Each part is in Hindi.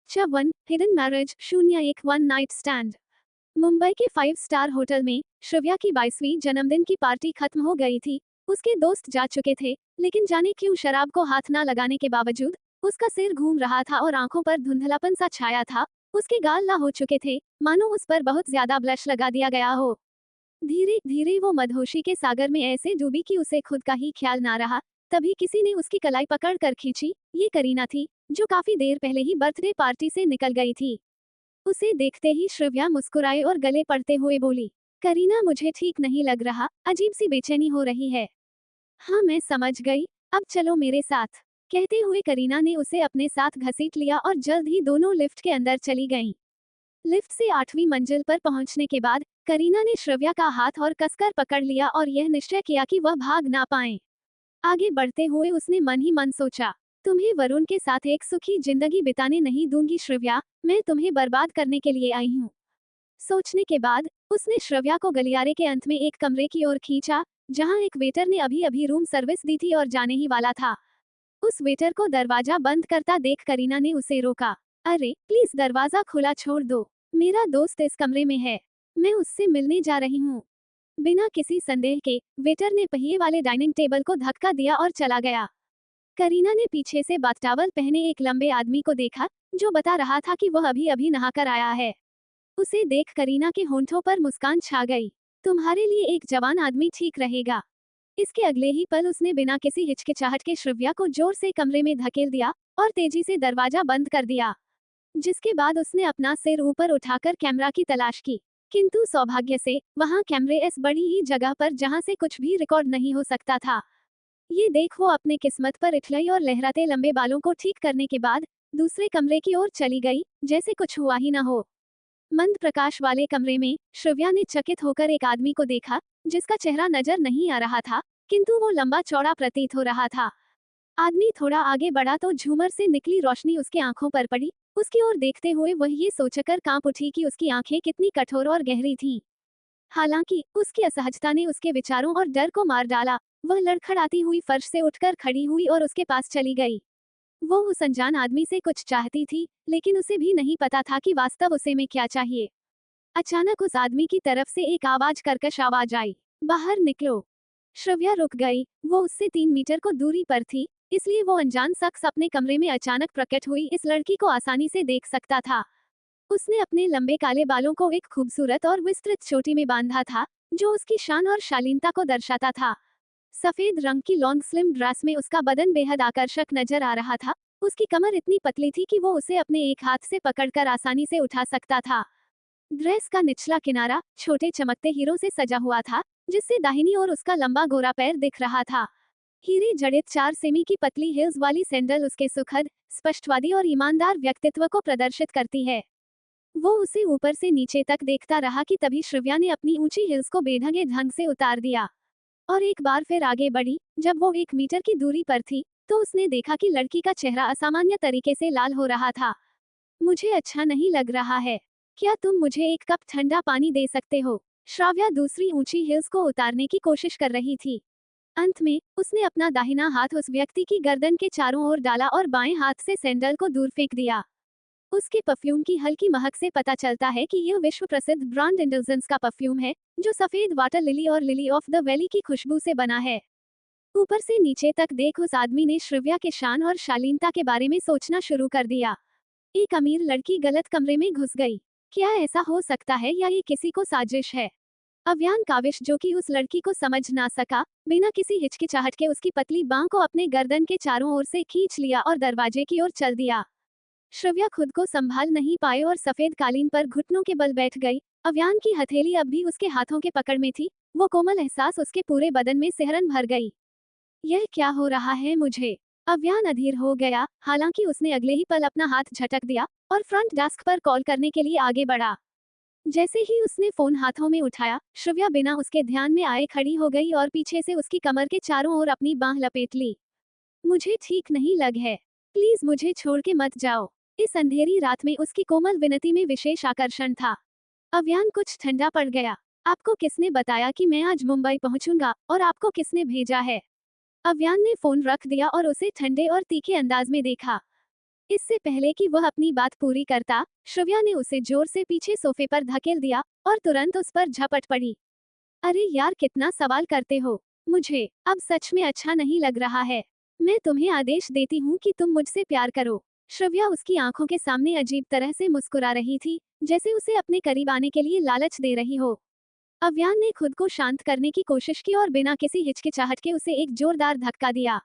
बच्चा 1 hidden marriage 01 one night stand. Mumbai के 5 स्टार होटल में श्रव्या की 22वीं जन्मदिन की पार्टी खत्म हो गई थी। उसके दोस्त जा चुके थे, लेकिन जाने क्यों शराब को हाथ ना लगाने के बावजूद उसका सिर घूम रहा था और आंखों पर धुंधलापन सा छाया था। उसके गाल लाल हो चुके थे, मानो उस पर बहुत ज्यादा ब्लश लगा दिया गया हो। धीरे धीरे वो मदहोशी के सागर में ऐसे डूबी कि उसे खुद का ही ख्याल ना रहा। तभी किसी ने उसकी कलाई पकड़ कर खींची। ये करीना थी, जो काफी देर पहले ही बर्थडे पार्टी से निकल गई थी। उसे देखते ही श्रव्या मुस्कुराई और गले पड़ते हुए बोली, करीना मुझे ठीक नहीं लग रहा, अजीब सी बेचैनी हो रही है। हाँ मैं समझ गई, अब चलो मेरे साथ। कहते हुए करीना ने उसे अपने साथ घसीट लिया और जल्द ही दोनों लिफ्ट के अंदर चली गईं। लिफ्ट से 8वीं मंजिल पर पहुंचने के बाद करीना ने श्रव्या का हाथ और कसकर पकड़ लिया और यह निश्चय किया कि वह भाग ना पाए। आगे बढ़ते हुए उसने मन ही मन सोचा, तुम्हें वरुण के साथ एक सुखी जिंदगी बिताने नहीं दूंगी श्रव्या, मैं तुम्हें बर्बाद करने के लिए आई हूँ। सोचने के बाद उसने श्रव्या को गलियारे के अंत में एक कमरे की ओर खींचा, जहाँ एक वेटर ने अभी अभी रूम सर्विस दी थी और जाने ही वाला था। उस वेटर को दरवाजा बंद करता देख करीना ने उसे रोका। अरे प्लीज दरवाजा खुला छोड़ दो, मेरा दोस्त इस कमरे में है, मैं उससे मिलने जा रही हूँ। बिना किसी संदेह के वेटर ने पहिए वाले डाइनिंग टेबल को धक्का दिया और चला गया। करीना ने पीछे से बाथटॉवल पहने एक लंबे आदमी को देखा, जो बता रहा था कि वह अभी अभी नहाकर आया है। उसे देख करीना के होंठों पर मुस्कान छा गई। तुम्हारे लिए एक जवान आदमी ठीक रहेगा। इसके अगले ही पल उसने बिना किसी हिचकिचाहट के श्रव्या को जोर से कमरे में धकेल दिया और तेजी से दरवाजा बंद कर दिया। जिसके बाद उसने अपना सिर ऊपर उठाकर कैमरा की तलाश की, किंतु सौभाग्य से वहां कैमरे इस बड़ी ही जगह पर जहां से कुछ भी रिकॉर्ड नहीं हो सकता था। ये देख वो अपने किस्मत पर इठलाई और लहराते लंबे बालों को ठीक करने के बाद दूसरे कमरे की ओर चली गई, जैसे कुछ हुआ ही न हो। मंद प्रकाश वाले कमरे में श्रव्या ने चकित होकर एक आदमी को देखा, जिसका चेहरा नजर नहीं आ रहा था, किंतु वो लंबा चौड़ा प्रतीत हो रहा था। आदमी थोड़ा आगे बढ़ा तो झूमर से निकली रोशनी उसके आंखों पर पड़ी। उसकी ओर देखते हुए वह ये सोचकर कांप उठी कि उसकी आंखें कितनी कठोर और गहरी थीं। हालांकि उसकी असहजता ने उसके विचारों और डर को मार डाला। वह लड़खड़ाती हुई फर्श से उठकर खड़ी हुई और उसके पास चली गई। वो उस अनजान आदमी से कुछ चाहती थी, लेकिन उसे भी नहीं पता था कि वास्तव उसे में क्या चाहिए। अचानक उस आदमी की तरफ से एक कर्कश आवाज आई, बाहर निकलो। श्रव्या रुक गई। वो उससे 3 मीटर को दूरी पर थी, इसलिए वो अनजान शख्स अपने कमरे में अचानक प्रकट हुई इस लड़की को आसानी से देख सकता था। उसने अपने लंबे काले बालों को एक खूबसूरत और विस्तृत चोटी में बांधा था, जो उसकी शान और शालीनता को दर्शाता था। सफेद रंग की लॉन्ग स्लिम ड्रेस में उसका बदन बेहद आकर्षक नजर आ रहा था। उसकी कमर इतनी पतली थी कि वो उसे अपने एक हाथ से पकड़कर आसानी से उठा सकता था। ड्रेस का निचला किनारा छोटे चमकते हीरों से सजा हुआ था, जिससे दाहिनी ओर उसका लंबा गोरा पैर दिख रहा था। हीरे जड़ित 4 सेमी की पतली हील्स वाली सैंडल उसके सुखद, स्पष्टवादी और ईमानदार व्यक्तित्व को प्रदर्शित करती है। वो उसे ऊपर से नीचे तक देखता रहा कि तभी श्रव्या ने अपनी ऊंची हिल्स को बेढंगे ढंग से उतार दिया और एक बार फिर आगे बढ़ी। जब वो 1 मीटर की दूरी पर थी, तो उसने देखा कि लड़की का चेहरा असामान्य तरीके से लाल हो रहा था। मुझे अच्छा नहीं लग रहा है, क्या तुम मुझे एक कप ठंडा पानी दे सकते हो? श्राव्या दूसरी ऊंची हिल्स को उतारने की कोशिश कर रही थी। अंत में उसने अपना दाहिना हाथ उस व्यक्ति की गर्दन के चारों ओर डाला और बाएं हाथ से सैंडल को दूर फेंक दिया। उसके परफ्यूम की हल्की महक से पता चलता है कि यह विश्व प्रसिद्ध ब्रांड इंडल्जेंस का परफ्यूम है, जो सफेद वाटर लिली और लिली ऑफ द वैली की खुशबू से बना है। ऊपर से नीचे तक देख उस आदमी ने श्रव्या के शान और शालीनता के बारे में सोचना शुरू कर दिया। एक अमीर लड़की गलत कमरे में घुस गई। क्या ऐसा हो सकता है या ये किसी को साजिश है? अव्यान काविश, जो कि उस लड़की को समझ ना सका, बिना किसी हिचकिचाहट के उसकी पतली बांह को अपने गर्दन के चारों ओर से खींच लिया और दरवाजे की ओर चल दिया। श्रव्या खुद को संभाल नहीं पाए और सफेद कालीन पर घुटनों के बल बैठ गई। अव्यान की हथेली अब भी उसके हाथों के पकड़ में थी। वो कोमल एहसास उसके पूरे बदन में सिहरन भर गई। यह क्या हो रहा है मुझे? अव्यान अधीर हो गया। हालांकि उसने अगले ही पल अपना हाथ झटक दिया और फ्रंट डेस्क पर कॉल करने के लिए आगे बढ़ा। जैसे ही उसने फोन हाथों में उठाया, श्रव्या बिना उसके ध्यान में आए खड़ी हो गई और पीछे से उसकी कमर के चारों ओर अपनी बांह लपेट ली। मुझे ठीक नहीं लग है, प्लीज मुझे छोड़ के मत जाओ। इस अंधेरी रात में उसकी कोमल विनती में विशेष आकर्षण था। अव्यान कुछ ठंडा पड़ गया। आपको किसने बताया कि मैं आज मुंबई पहुंचूंगा, और आपको किसने भेजा है? अव्यान ने फोन रख दिया और उसे ठंडे और तीखे अंदाज में देखा। इससे पहले कि वह अपनी बात पूरी करता, श्रव्या ने उसे जोर से पीछे सोफे पर धकेल दिया और तुरंत उस पर झपट पड़ी। अरे यार, कितना सवाल करते हो। मुझे अब सच में अच्छा नहीं लग रहा है। मैं तुम्हें आदेश देती हूँ कि तुम मुझसे प्यार करो। श्रव्या उसकी आंखों के सामने अजीब तरह से मुस्कुरा रही थी, जैसे उसे अपने करीब आने के लिए लालच दे रही हो। अव्यान ने खुद को शांत करने की कोशिश की और बिना किसी हिचकिचाहट के उसे एक जोरदार धक्का दिया।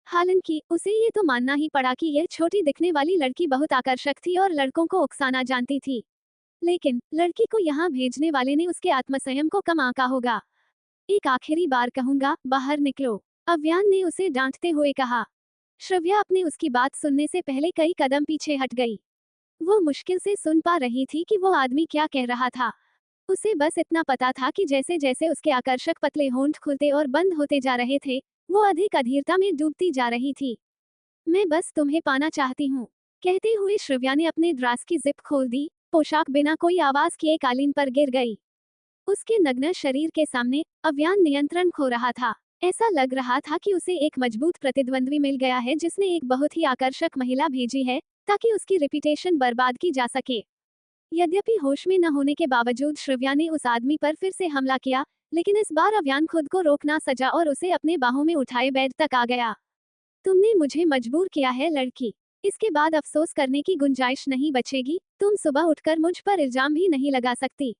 हालांकि उसे ये तो मानना ही पड़ा कि यह छोटी दिखने वाली लड़की बहुत आकर्षक थी और लड़कों को उकसाना जानती थी। लेकिन लड़की को यहाँ भेजने वाले ने उसके आत्मसंयम को कम आंका होगा। एक आखिरी बार कहूंगा, बाहर निकलो, अव्यान ने उसे डांटते हुए कहा। श्रव्या अपने उसकी बात सुनने से पहले कई कदम पीछे हट गई। वो मुश्किल से सुन पा रही थी कि वो आदमी क्या कह रहा था। उसे बस इतना पता था कि जैसे जैसे उसके आकर्षक पतले होंठ खुलते और बंद होते जा रहे थे, वो अधिक अधीरता में डूबती जा रही थी। मैं बस तुम्हें पाना चाहती हूँ, कहते हुए श्रव्या ने अपने ड्रेस की जिप खोल दी। पोशाक बिना कोई आवाज किए कालीन पर गिर गई। उसके नग्न शरीर के सामने अव्यान नियंत्रण खो रहा था। ऐसा लग रहा था कि उसे एक मजबूत प्रतिद्वंद्वी मिल गया है जिसने एक बहुत ही आकर्षक महिला भेजी है ताकि उसकी रेपुटेशन बर्बाद की जा सके। यद्यपि होश में न होने के बावजूद श्रव्या ने उस आदमी पर फिर से हमला किया, लेकिन इस बार अव्यान खुद को रोकना सजा और उसे अपने बाहों में उठाए बेड तक आ गया। तुमने मुझे मजबूर किया है लड़की, इसके बाद अफसोस करने की गुंजाइश नहीं बचेगी। तुम सुबह उठकर मुझ पर इल्जाम भी नहीं लगा सकती।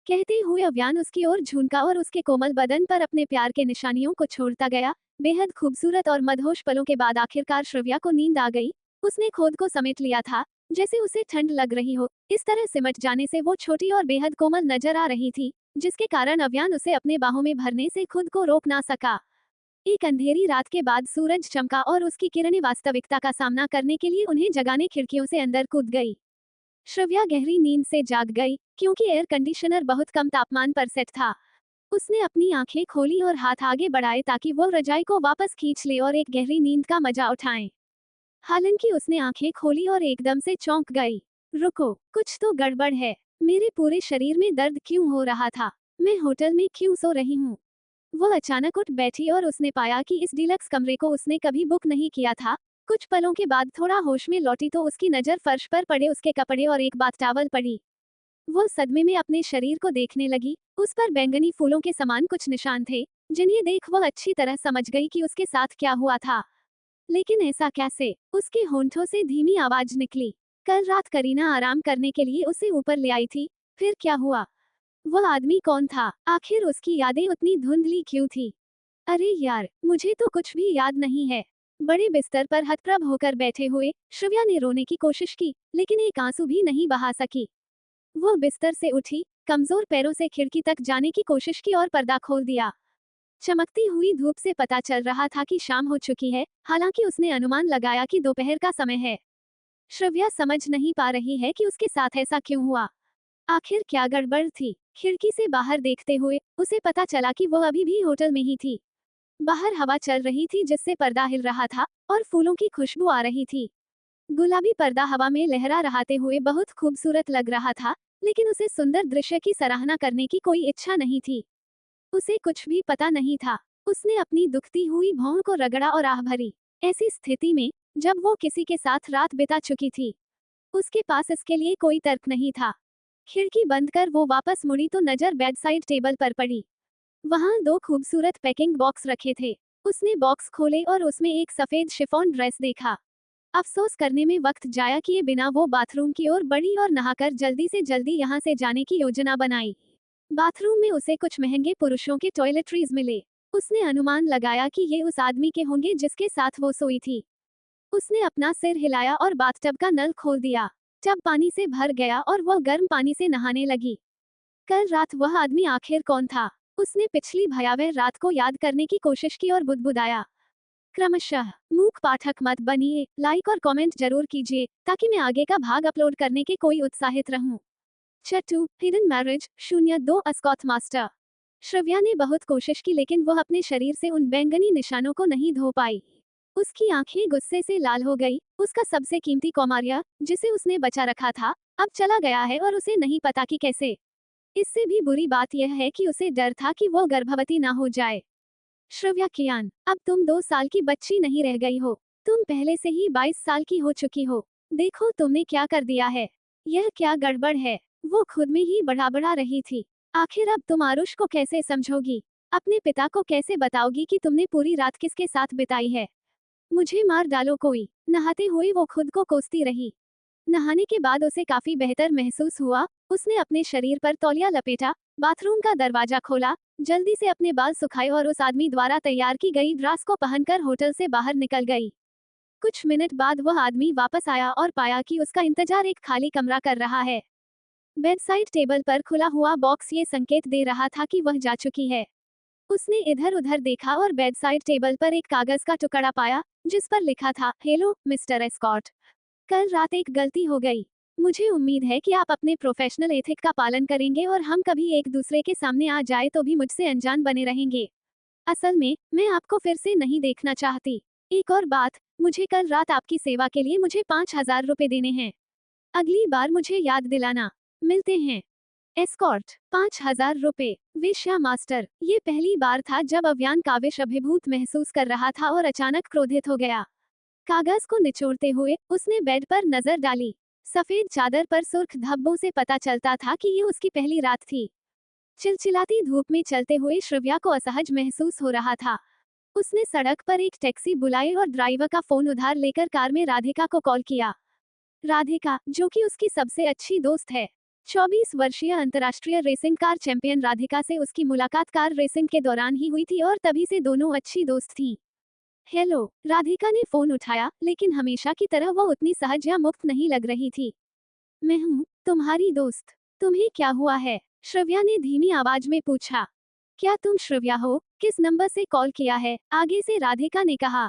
कहते हुए अव्यान उसकी ओर झुका और उसके कोमल बदन पर अपने प्यार के निशानियों को छोड़ता गया। बेहद खूबसूरत और मदहोश पलों के बाद आखिरकार श्रव्या को नींद आ गई। उसने खुद को समेट लिया था, जैसे उसे ठंड लग रही हो। इस तरह सिमट जाने से वो छोटी और बेहद कोमल नजर आ रही थी, जिसके कारण अव्यान उसे अपने बाहों में भरने से खुद को रोक ना सका। एक अंधेरी रात के बाद सूरज चमका और उसकी किरणें वास्तविकता का सामना करने के लिए उन्हें जगाने खिड़कियों से अंदर कूद गई। श्रव्या गहरी नींद से जाग गई, क्योंकि एयर कंडीशनर बहुत कम तापमान पर सेट था। उसने अपनी आंखें खोली और हाथ आगे बढ़ाए ताकि वो रजाई को वापस खींच ले और एक गहरी नींद का मजा उठाए। हालांकि उसने आंखें खोली और एकदम से चौंक गई। रुको, कुछ तो गड़बड़ है। मेरे पूरे शरीर में दर्द क्यों हो रहा था? मैं होटल में क्यों सो रही हूँ? वो अचानक उठ बैठी और उसने पाया कि इस डीलक्स कमरे को उसने कभी बुक नहीं किया था। कुछ पलों के बाद थोड़ा होश में लौटी तो उसकी नजर फर्श पर पड़े उसके कपड़े और एक बाथ टॉवल पड़ी। वो सदमे में अपने शरीर को देखने लगी। उस पर बैंगनी फूलों के समान कुछ निशान थे, जिन्हें देख वो अच्छी तरह समझ गई कि उसके साथ क्या हुआ था। लेकिन ऐसा कैसे? उसके होंठों से धीमी आवाज निकली। कल रात करीना आराम करने के लिए उसे ऊपर ले आई थी। फिर क्या हुआ? वह आदमी कौन था? आखिर उसकी यादें उतनी धुंधली क्यों थी? अरे यार, मुझे तो कुछ भी याद नहीं है। बड़े बिस्तर पर हतप्रभ होकर बैठे हुए श्रव्या ने रोने की कोशिश की, लेकिन एक आंसू भी नहीं बहा सकी। वो बिस्तर से उठी, कमजोर पैरों से खिड़की तक जाने की कोशिश की और पर्दा खोल दिया। चमकती हुई धूप से पता चल रहा था कि शाम हो चुकी है, हालांकि उसने अनुमान लगाया कि दोपहर का समय है। श्रव्या समझ नहीं पा रही है कि उसके साथ ऐसा क्यों हुआ। आखिर क्या गड़बड़ थी? खिड़की से बाहर देखते हुए उसे पता चला कि वो अभी भी होटल में ही थी। बाहर हवा चल रही थी जिससे पर्दा हिल रहा था और फूलों की खुशबू आ रही थी। गुलाबी पर्दा हवा में लहरा रहते हुए बहुत खूबसूरत लग रहा था, लेकिन उसे सुंदर दृश्य की सराहना करने की कोई इच्छा नहीं थी। उसे कुछ भी पता नहीं था। उसने अपनी दुखती हुई भौं को रगड़ा और आह भरी। ऐसी स्थिति में, जब वो किसी के साथ रात बिता चुकी थी, उसके पास इसके लिए कोई तर्क नहीं था। खिड़की बंद कर वो वापस मुड़ी तो नजर बेडसाइड टेबल पर पड़ी। वहां दो खूबसूरत पैकिंग बॉक्स रखे थे। उसने बॉक्स खोले और उसमें एक सफेद शिफॉन ड्रेस देखा। अफसोस करने में वक्त जाया किए बिना वो बाथरूम की ओर बढ़ी और नहाकर जल्दी से जल्दी यहाँ से जाने की योजना बनाई। बाथरूम में उसे कुछ महंगे पुरुषों के टॉयलेटरीज मिले। उसने अनुमान लगाया कि ये उस आदमी के होंगे जिसके साथ वो सोई थी। उसने अपना सिर हिलाया और बाथटब का नल खोल दिया। टब पानी से भर गया और वह गर्म पानी से नहाने लगी। कल रात वह आदमी आखिर कौन था? उसने पिछली भयावह रात को याद करने की कोशिश की और बुदबुदाया। क्रमशः मूक पाठक मत बनिए, लाइक और कमेंट जरूर कीजिए ताकि मैं आगे का भाग अपलोड करने के कोई उत्साहित रहूं। चट्टू हिडन मैरिज 02 अस्कॉथ मास्टर। श्रव्या ने बहुत कोशिश की, लेकिन वह अपने शरीर से उन बैंगनी निशानों को नहीं धो पाई। उसकी आंखें गुस्से से लाल हो गई। उसका सबसे कीमती कौमार्य, जिसे उसने बचा रखा था, अब चला गया है और उसे नहीं पता कि कैसे। इससे भी बुरी बात यह है कि उसे डर था कि वो गर्भवती ना हो जाए। श्रव्या कियान, अब तुम 2 साल की बच्ची नहीं रह गई हो। तुम पहले से ही 22 साल की हो चुकी हो। देखो तुमने क्या कर दिया है। यह क्या गड़बड़ है। वो खुद में ही बड़बड़ा रही थी। आखिर अब तुम आरुष को कैसे समझोगी। अपने पिता को कैसे बताओगी कि तुमने पूरी रात किसके साथ बिताई है। मुझे मार डालो कोई। नहाते हुए वो खुद को कोसती रही। नहाने के बाद उसे काफी बेहतर महसूस हुआ। उसने अपने शरीर पर तौलिया लपेटा, बाथरूम का दरवाजा खोला, जल्दी से अपने बाल सुखाए और उस आदमी द्वारा तैयार की गई ड्रेस को पहनकर होटल से बाहर निकल गई। कुछ मिनट बाद वह आदमी वापस आया और पाया कि उसका इंतजार एक खाली कमरा कर रहा है। बेडसाइड टेबल पर खुला हुआ बॉक्स ये संकेत दे रहा था कि वह जा चुकी है। उसने इधर उधर देखा और बेडसाइड टेबल पर एक कागज का टुकड़ा पाया, जिस पर लिखा था, हेलो मिस्टर एस्कॉट। कल रात एक गलती हो गई। मुझे उम्मीद है कि आप अपने प्रोफेशनल एथिक का पालन करेंगे और हम कभी एक दूसरे के सामने आ जाए तो भी मुझसे अनजान बने रहेंगे। असल में मैं आपको फिर से नहीं देखना चाहती। एक और बात, मुझे कल रात आपकी सेवा के लिए मुझे 5,000 रुपए देने हैं। अगली बार मुझे याद दिलाना। मिलते हैं। एस्कॉर्ट। 5,000 रुपए। वेश्या मास्टर। ये पहली बार था जब अव्यान काविश अभिभूत महसूस कर रहा था और अचानक क्रोधित हो गया। कागज को निचोड़ते हुए उसने बेड पर नजर डाली। सफेद चादर पर सुर्ख धब्बों से पता चलता था कि ये उसकी पहली रात थी। चिलचिलाती धूप में चलते हुए श्रव्या को असहज महसूस हो रहा था। उसने सड़क पर एक टैक्सी बुलाई और ड्राइवर का फोन उधार लेकर कार में राधिका को कॉल किया। राधिका, जो कि उसकी सबसे अच्छी दोस्त है। 24 वर्षीय अंतर्राष्ट्रीय रेसिंग कार चैंपियन राधिका से उसकी मुलाकात कार रेसिंग के दौरान ही हुई थी और तभी से दोनों अच्छी दोस्त थीं। हेलो। राधिका ने फोन उठाया, लेकिन हमेशा की तरह वो उतनी सहज या मुक्त नहीं लग रही थी। मैं हूँ, तुम्हारी दोस्त। तुम्हें क्या हुआ है? श्रव्या ने धीमी आवाज में पूछा। क्या तुम श्रव्या हो? किस नंबर से कॉल किया है? आगे से राधिका ने कहा।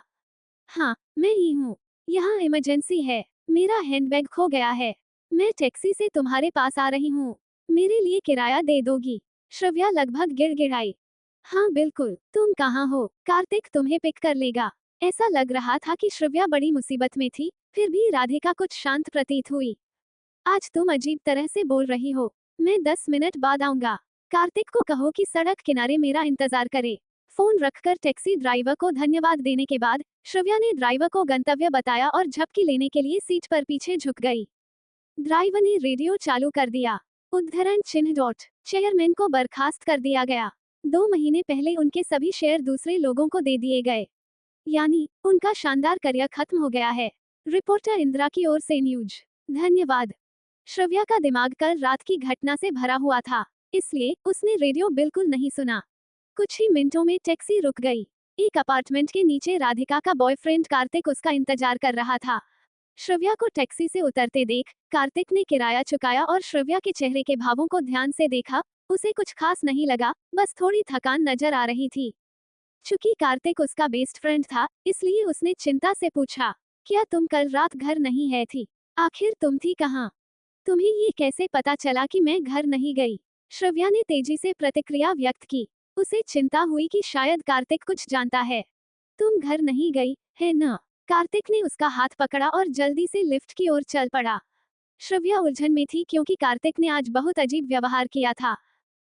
हाँ, मैं ही हूँ। यहाँ इमरजेंसी है। मेरा हैंडबैग खो गया है। मैं टैक्सी से तुम्हारे पास आ रही हूँ। मेरे लिए किराया दे दोगी? श्रव्या लगभग गिड़गिड़ाई। हाँ बिल्कुल, तुम कहाँ हो? कार्तिक तुम्हें पिक कर लेगा। ऐसा लग रहा था कि श्रव्या बड़ी मुसीबत में थी, फिर भी राधिका कुछ शांत प्रतीत हुई। आज तुम अजीब तरह से बोल रही हो। मैं 10 मिनट बाद आऊंगा। कार्तिक को कहो कि सड़क किनारे मेरा इंतजार करे। फोन रखकर टैक्सी ड्राइवर को धन्यवाद देने के बाद श्रव्या ने ड्राइवर को गंतव्य बताया और झपकी लेने के लिए सीट पर पीछे झुक गई। ड्राइवर ने रेडियो चालू कर दिया। उद्धरण चिन्ह डॉट। चेयरमैन को बर्खास्त कर दिया गया। 2 महीने पहले उनके सभी शेयर दूसरे लोगों को दे दिए गए। यानी उनका शानदार करियर खत्म हो गया है। रिपोर्टर इंदिरा की ओर से न्यूज। धन्यवाद। श्रव्या का दिमाग कल रात की घटना से भरा हुआ था, इसलिए उसने रेडियो बिल्कुल नहीं सुना। कुछ ही मिनटों में टैक्सी रुक गई। एक अपार्टमेंट के नीचे राधिका का बॉयफ्रेंड कार्तिक उसका इंतजार कर रहा था। श्रव्या को टैक्सी से उतरते देख कार्तिक ने किराया चुकाया और श्रव्या के चेहरे के भावों को ध्यान से देखा। उसे कुछ खास नहीं लगा, बस थोड़ी थकान नजर आ रही थी। चूंकि कार्तिक उसका बेस्ट फ्रेंड था, इसलिए उसने चिंता से पूछा, क्या तुम कल रात घर नहीं है थी? आखिर तुम थी कहाँ? तुम्हें ये कैसे पता चला कि मैं घर नहीं गई? श्रव्या ने तेजी से प्रतिक्रिया व्यक्त की। उसे चिंता हुई कि शायद कार्तिक कुछ जानता है। तुम घर नहीं गई, है न? कार्तिक ने उसका हाथ पकड़ा और जल्दी से लिफ्ट की ओर चल पड़ा। श्रव्या उलझन में थी क्योंकि कार्तिक ने आज बहुत अजीब व्यवहार किया था।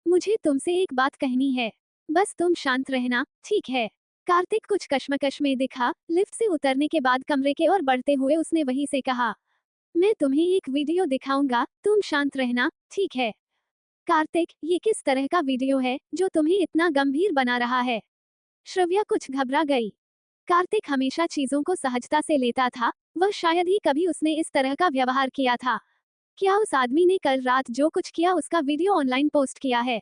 मुझे तुमसे एक बात कहनी है। बस तुम शांत रहना, ठीक है? कार्तिक कुछ कश्मकश में दिखा। लिफ्ट से उतरने के बाद कमरे के ओर बढ़ते हुए उसने वहीं से कहा, मैं तुम्हें एक वीडियो दिखाऊंगा, तुम शांत रहना, ठीक है? कार्तिक, ये किस तरह का वीडियो है जो तुम्हें इतना गंभीर बना रहा है? श्रव्या कुछ घबरा गई। कार्तिक हमेशा चीजों को सहजता से लेता था, वह शायद ही कभी उसने इस तरह का व्यवहार किया था। क्या उस आदमी ने कल रात जो कुछ किया उसका वीडियो ऑनलाइन पोस्ट किया है?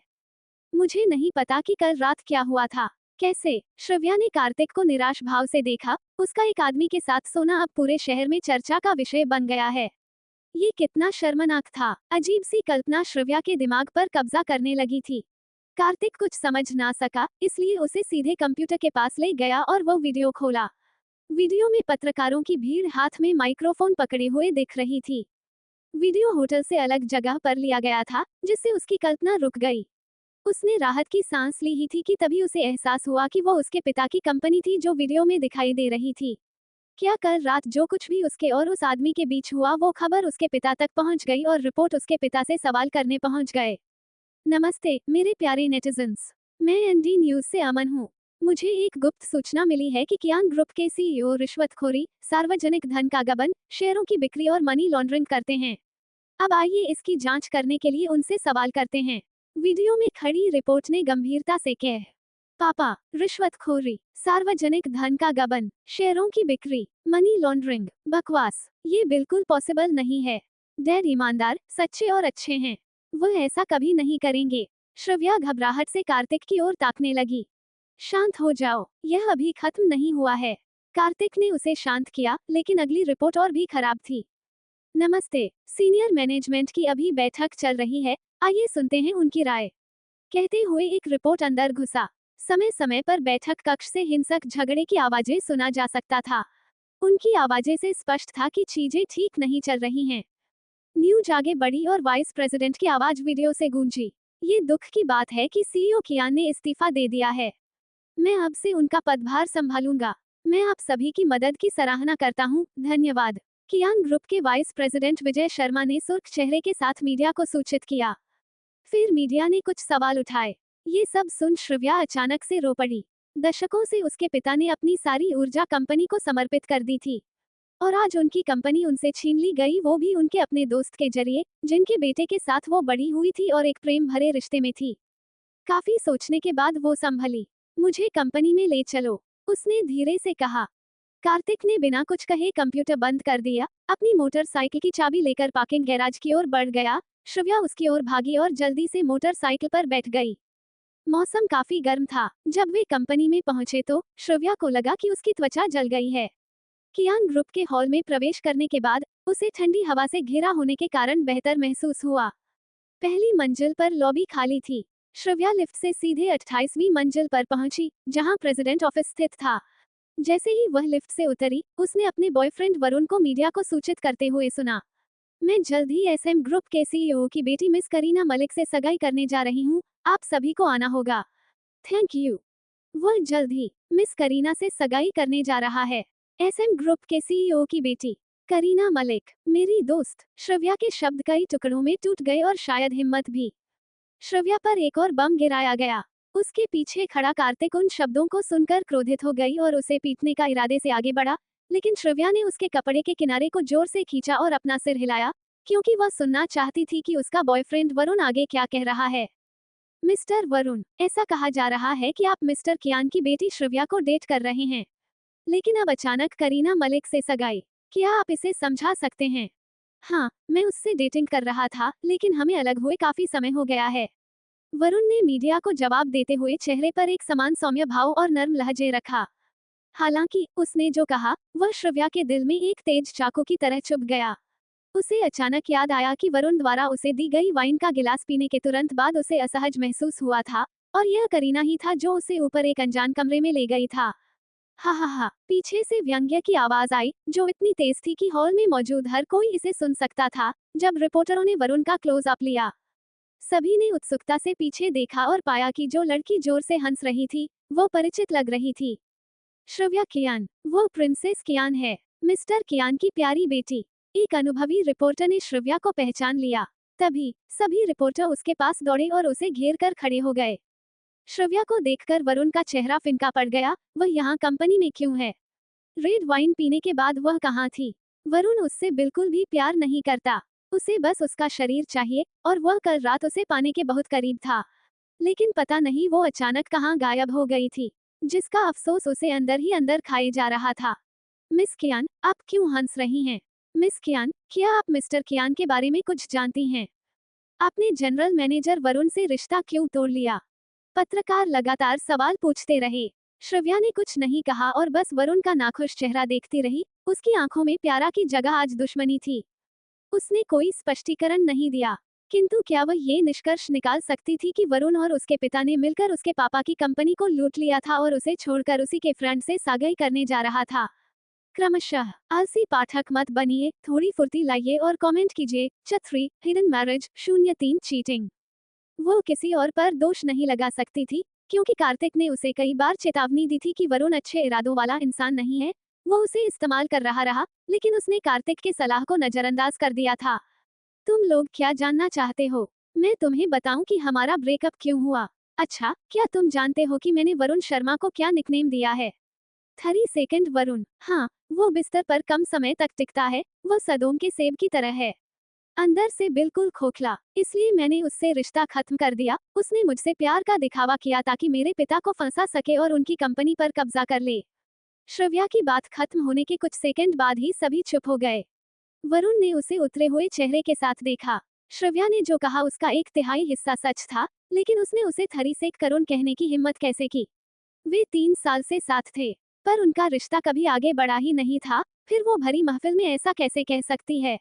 मुझे नहीं पता कि कल रात क्या हुआ था। कैसे? श्रव्या ने कार्तिक को निराश भाव से देखा। उसका एक आदमी के साथ सोना अब पूरे शहर में चर्चा का विषय बन गया है। ये कितना शर्मनाक था। अजीब सी कल्पना श्रव्या के दिमाग पर कब्जा करने लगी थी। कार्तिक कुछ समझ ना सका, इसलिए उसे सीधे कंप्यूटर के पास ले गया और वो वीडियो खोला। वीडियो में पत्रकारों की भीड़ हाथ में माइक्रोफोन पकड़े हुए दिख रही थी। वीडियो होटल से अलग जगह पर लिया गया था, जिससे उसकी कल्पना रुक गई। उसने राहत की सांस ली ही थी कि तभी उसे एहसास हुआ कि वो उसके पिता की कंपनी थी जो वीडियो में दिखाई दे रही थी। क्या कल रात जो कुछ भी उसके और उस आदमी के बीच हुआ वो खबर उसके पिता तक पहुंच गई और रिपोर्ट उसके पिता से सवाल करने पहुंच गए। नमस्ते मेरे प्यारे नेटिजन्स, मैं एनडी न्यूज से अमन हूँ। मुझे एक गुप्त सूचना मिली है कि कियांग ग्रुप के सीईओ रिश्वतखोरी, सार्वजनिक धन का गबन, शेयरों की बिक्री और मनी लॉन्ड्रिंग करते हैं। अब आइए इसकी जांच करने के लिए उनसे सवाल करते हैं। वीडियो में खड़ी रिपोर्ट ने गंभीरता से कहा, पापा, रिश्वतखोरी, सार्वजनिक धन का गबन, शेयरों की बिक्री, मनी लॉन्ड्रिंग, बकवास, ये बिल्कुल पॉसिबल नहीं है। डैड ईमानदार, सच्चे और अच्छे हैं। वह ऐसा कभी नहीं करेंगे। श्रव्या घबराहट से कार्तिक की ओर ताकने लगी। शांत हो जाओ, यह अभी खत्म नहीं हुआ है। कार्तिक ने उसे शांत किया, लेकिन अगली रिपोर्ट और भी खराब थी। नमस्ते, सीनियर मैनेजमेंट की अभी बैठक चल रही है, आइए सुनते हैं उनकी राय। कहते हुए एक रिपोर्ट अंदर घुसा। समय समय पर बैठक कक्ष से हिंसक झगड़े की आवाजें सुना जा सकता था। उनकी आवाजें से स्पष्ट था कि चीजें ठीक नहीं चल रही हैं। न्यूज आगे बढ़ी और वाइस प्रेसिडेंट की आवाज वीडियो से गूंजी। ये दुख की बात है कि सीईओ कियान ने इस्तीफा दे दिया है। मैं अब से उनका पदभार संभालूंगा। मैं आप सभी की मदद की सराहना करता हूँ, धन्यवाद। कियान ग्रुप के वाइस प्रेसिडेंट विजय शर्मा ने सुर्ख चेहरे के साथ मीडिया को सूचित किया। फिर मीडिया ने कुछ सवाल उठाए। ये सब सुन श्रव्या अचानक से रो पड़ी। दशकों से उसके पिता ने अपनी सारी ऊर्जा कंपनी को समर्पित कर दी थी, और आज उनकी कंपनी उनसे छीन ली गई, वो भी उनके अपने दोस्त के जरिए, जिनके बेटे के साथ वो बड़ी हुई थी और एक प्रेम भरे रिश्ते में थी। काफी सोचने के बाद वो संभली। मुझे कंपनी में ले चलो, उसने धीरे से कहा। कार्तिक ने बिना कुछ कहे कंप्यूटर बंद कर दिया, अपनी मोटरसाइकिल की चाबी लेकर पार्किंग गैराज की ओर बढ़ गया। श्रव्या उसकी ओर भागी और जल्दी से मोटरसाइकिल पर बैठ गई। मौसम काफी गर्म था। जब वे कंपनी में पहुंचे तो श्रव्या को लगा कि उसकी त्वचा जल गई है। कियान ग्रुप के हॉल में प्रवेश करने के बाद उसे ठंडी हवा से घिरा होने के कारण बेहतर महसूस हुआ। पहली मंजिल पर लॉबी खाली थी। श्रव्या लिफ्ट से सीधे 28वीं मंजिल पर पहुंची, जहां प्रेसिडेंट ऑफिस स्थित था। जैसे ही वह लिफ्ट से उतरी, उसने अपने बॉयफ्रेंड वरुण को मीडिया को सूचित करते हुए सुना, मैं जल्द ही एसएम ग्रुप के सीईओ की बेटी मिस करीना मलिक से सगाई करने जा रही हूँ, आप सभी को आना होगा। Thank you. वह जल्द ही मिस करीना से सगाई करने जा रहा है। एसएम ग्रुप के सीईओ की बेटी करीना मलिक, मेरी दोस्त। श्रव्या के शब्द कई टुकड़ों में टूट गए और शायद हिम्मत भी। श्रव्या पर एक और बम गिराया गया। उसके पीछे खड़ा कार्तिक उन शब्दों को सुनकर क्रोधित हो गई और उसे पीटने का इरादे से आगे बढ़ा, लेकिन श्रव्या ने उसके कपड़े के किनारे को जोर से खींचा और अपना सिर हिलाया, क्योंकि वह सुनना चाहती थी कि उसका बॉयफ्रेंड वरुण आगे क्या कह रहा है। मिस्टर वरुण, ऐसा कहा जा रहा है कि आप मिस्टर कियान की बेटी श्रव्या को डेट कर रहे हैं, लेकिन अब अचानक करीना मलिक से सगाई, क्या आप इसे समझा सकते हैं? हाँ, मैं उससे डेटिंग कर रहा था, लेकिन हमें अलग हुए काफी समय हो गया है। वरुण ने मीडिया को जवाब देते हुए चेहरे पर एक समान सौम्य भाव और नर्म लहजे रखा। हालांकि उसने जो कहा वह श्रव्या के दिल में एक तेज चाकू की तरह चुभ गया। उसे अचानक याद आया कि वरुण द्वारा उसे दी गई वाइन का गिलास पीने के तुरंत बाद उसे असहज महसूस हुआ था, और यह करीना ही था जो उसे ऊपर एक अनजान कमरे में ले गई था। हा हा हा, पीछे से व्यंग्य की आवाज आई, जो इतनी तेज थी कि हॉल में मौजूद हर कोई इसे सुन सकता था। जब रिपोर्टरों ने वरुण का क्लोज अप लिया, सभी ने उत्सुकता से पीछे देखा और पाया कि जो लड़की जोर से हंस रही थी, वो परिचित लग रही थी। श्रव्या कियान, वो प्रिंसेस कियान है, मिस्टर कियान की प्यारी बेटी। एक अनुभवी रिपोर्टर ने श्रव्या को पहचान लिया। तभी सभी रिपोर्टर उसके पास दौड़े और उसे घेर कर खड़े हो गए। श्रव्या को देखकर वरुण का चेहरा फिंका पड़ गया। वह यहाँ कंपनी में क्यों है? रेड वाइन पीने के बाद वह कहाँ थी? वरुण उससे बिल्कुल भी प्यार नहीं करता, उसे बस उसका शरीर चाहिए, और वह कल रात उसे पाने के बहुत करीब था। लेकिन पता नहीं वो अचानक कहाँ गायब हो गई थी, जिसका अफसोस उसे अंदर ही अंदर खाए जा रहा था। मिस कियान, आप क्यों हंस रही हैं? मिस कियान, क्या आप मिस्टर कियान के बारे में कुछ जानती हैं? आपने जनरल मैनेजर वरुण से रिश्ता क्यों तोड़ लिया? पत्रकार लगातार सवाल पूछते रहे। श्रव्या ने कुछ नहीं कहा और बस वरुण का नाखुश चेहरा देखती रही। उसकी आंखों में प्यारा की जगह आज दुश्मनी थी। उसने कोई स्पष्टीकरण नहीं दिया, किंतु क्या वह ये निष्कर्ष निकाल सकती थी कि वरुण और उसके पिता ने मिलकर उसके पापा की कंपनी को लूट लिया था और उसे छोड़कर उसी के फ्रेंड से सगाई करने जा रहा था। क्रमशः आलसी पाठक मत बनिए, थोड़ी फुर्ती लाइए और कमेंट कीजिए। छतरी, हिडन मैरिज, 03 चीटिंग। वो किसी और पर दोष नहीं लगा सकती थी, क्योंकि कार्तिक ने उसे कई बार चेतावनी दी थी कि वरुण अच्छे इरादों वाला इंसान नहीं है। वो उसे इस्तेमाल कर रहा, लेकिन उसने कार्तिक के सलाह को नजरअंदाज कर दिया था। तुम लोग क्या जानना चाहते हो? मैं तुम्हें बताऊं कि हमारा ब्रेकअप क्यों हुआ? अच्छा, क्या तुम जानते हो कि मैंने वरुण शर्मा को क्या निकनेम दिया है? 30 सेकंड वरुण। हाँ, वो बिस्तर पर कम समय तक टिकता है, वो सदोम के सेब की तरह है। अंदर से बिल्कुल खोखला, इसलिए मैंने उससे रिश्ता खत्म कर दिया। उसने मुझसे प्यार का दिखावा किया ताकि मेरे पिता को फंसा सके और उनकी कंपनी पर कब्जा कर ले। श्रव्या की बात खत्म होने के कुछ सेकंड बाद ही सभी चुप हो गए। वरुण ने उसे उतरे हुए चेहरे के साथ देखा। श्रव्या ने जो कहा उसका 1/3 हिस्सा सच था, लेकिन उसने उसे 30 करोड़ कहने की हिम्मत कैसे की? वे 3 साल से साथ थे, पर उनका रिश्ता कभी आगे बढ़ा ही नहीं था। फिर वो भरी महफिल में ऐसा कैसे कह सकती है?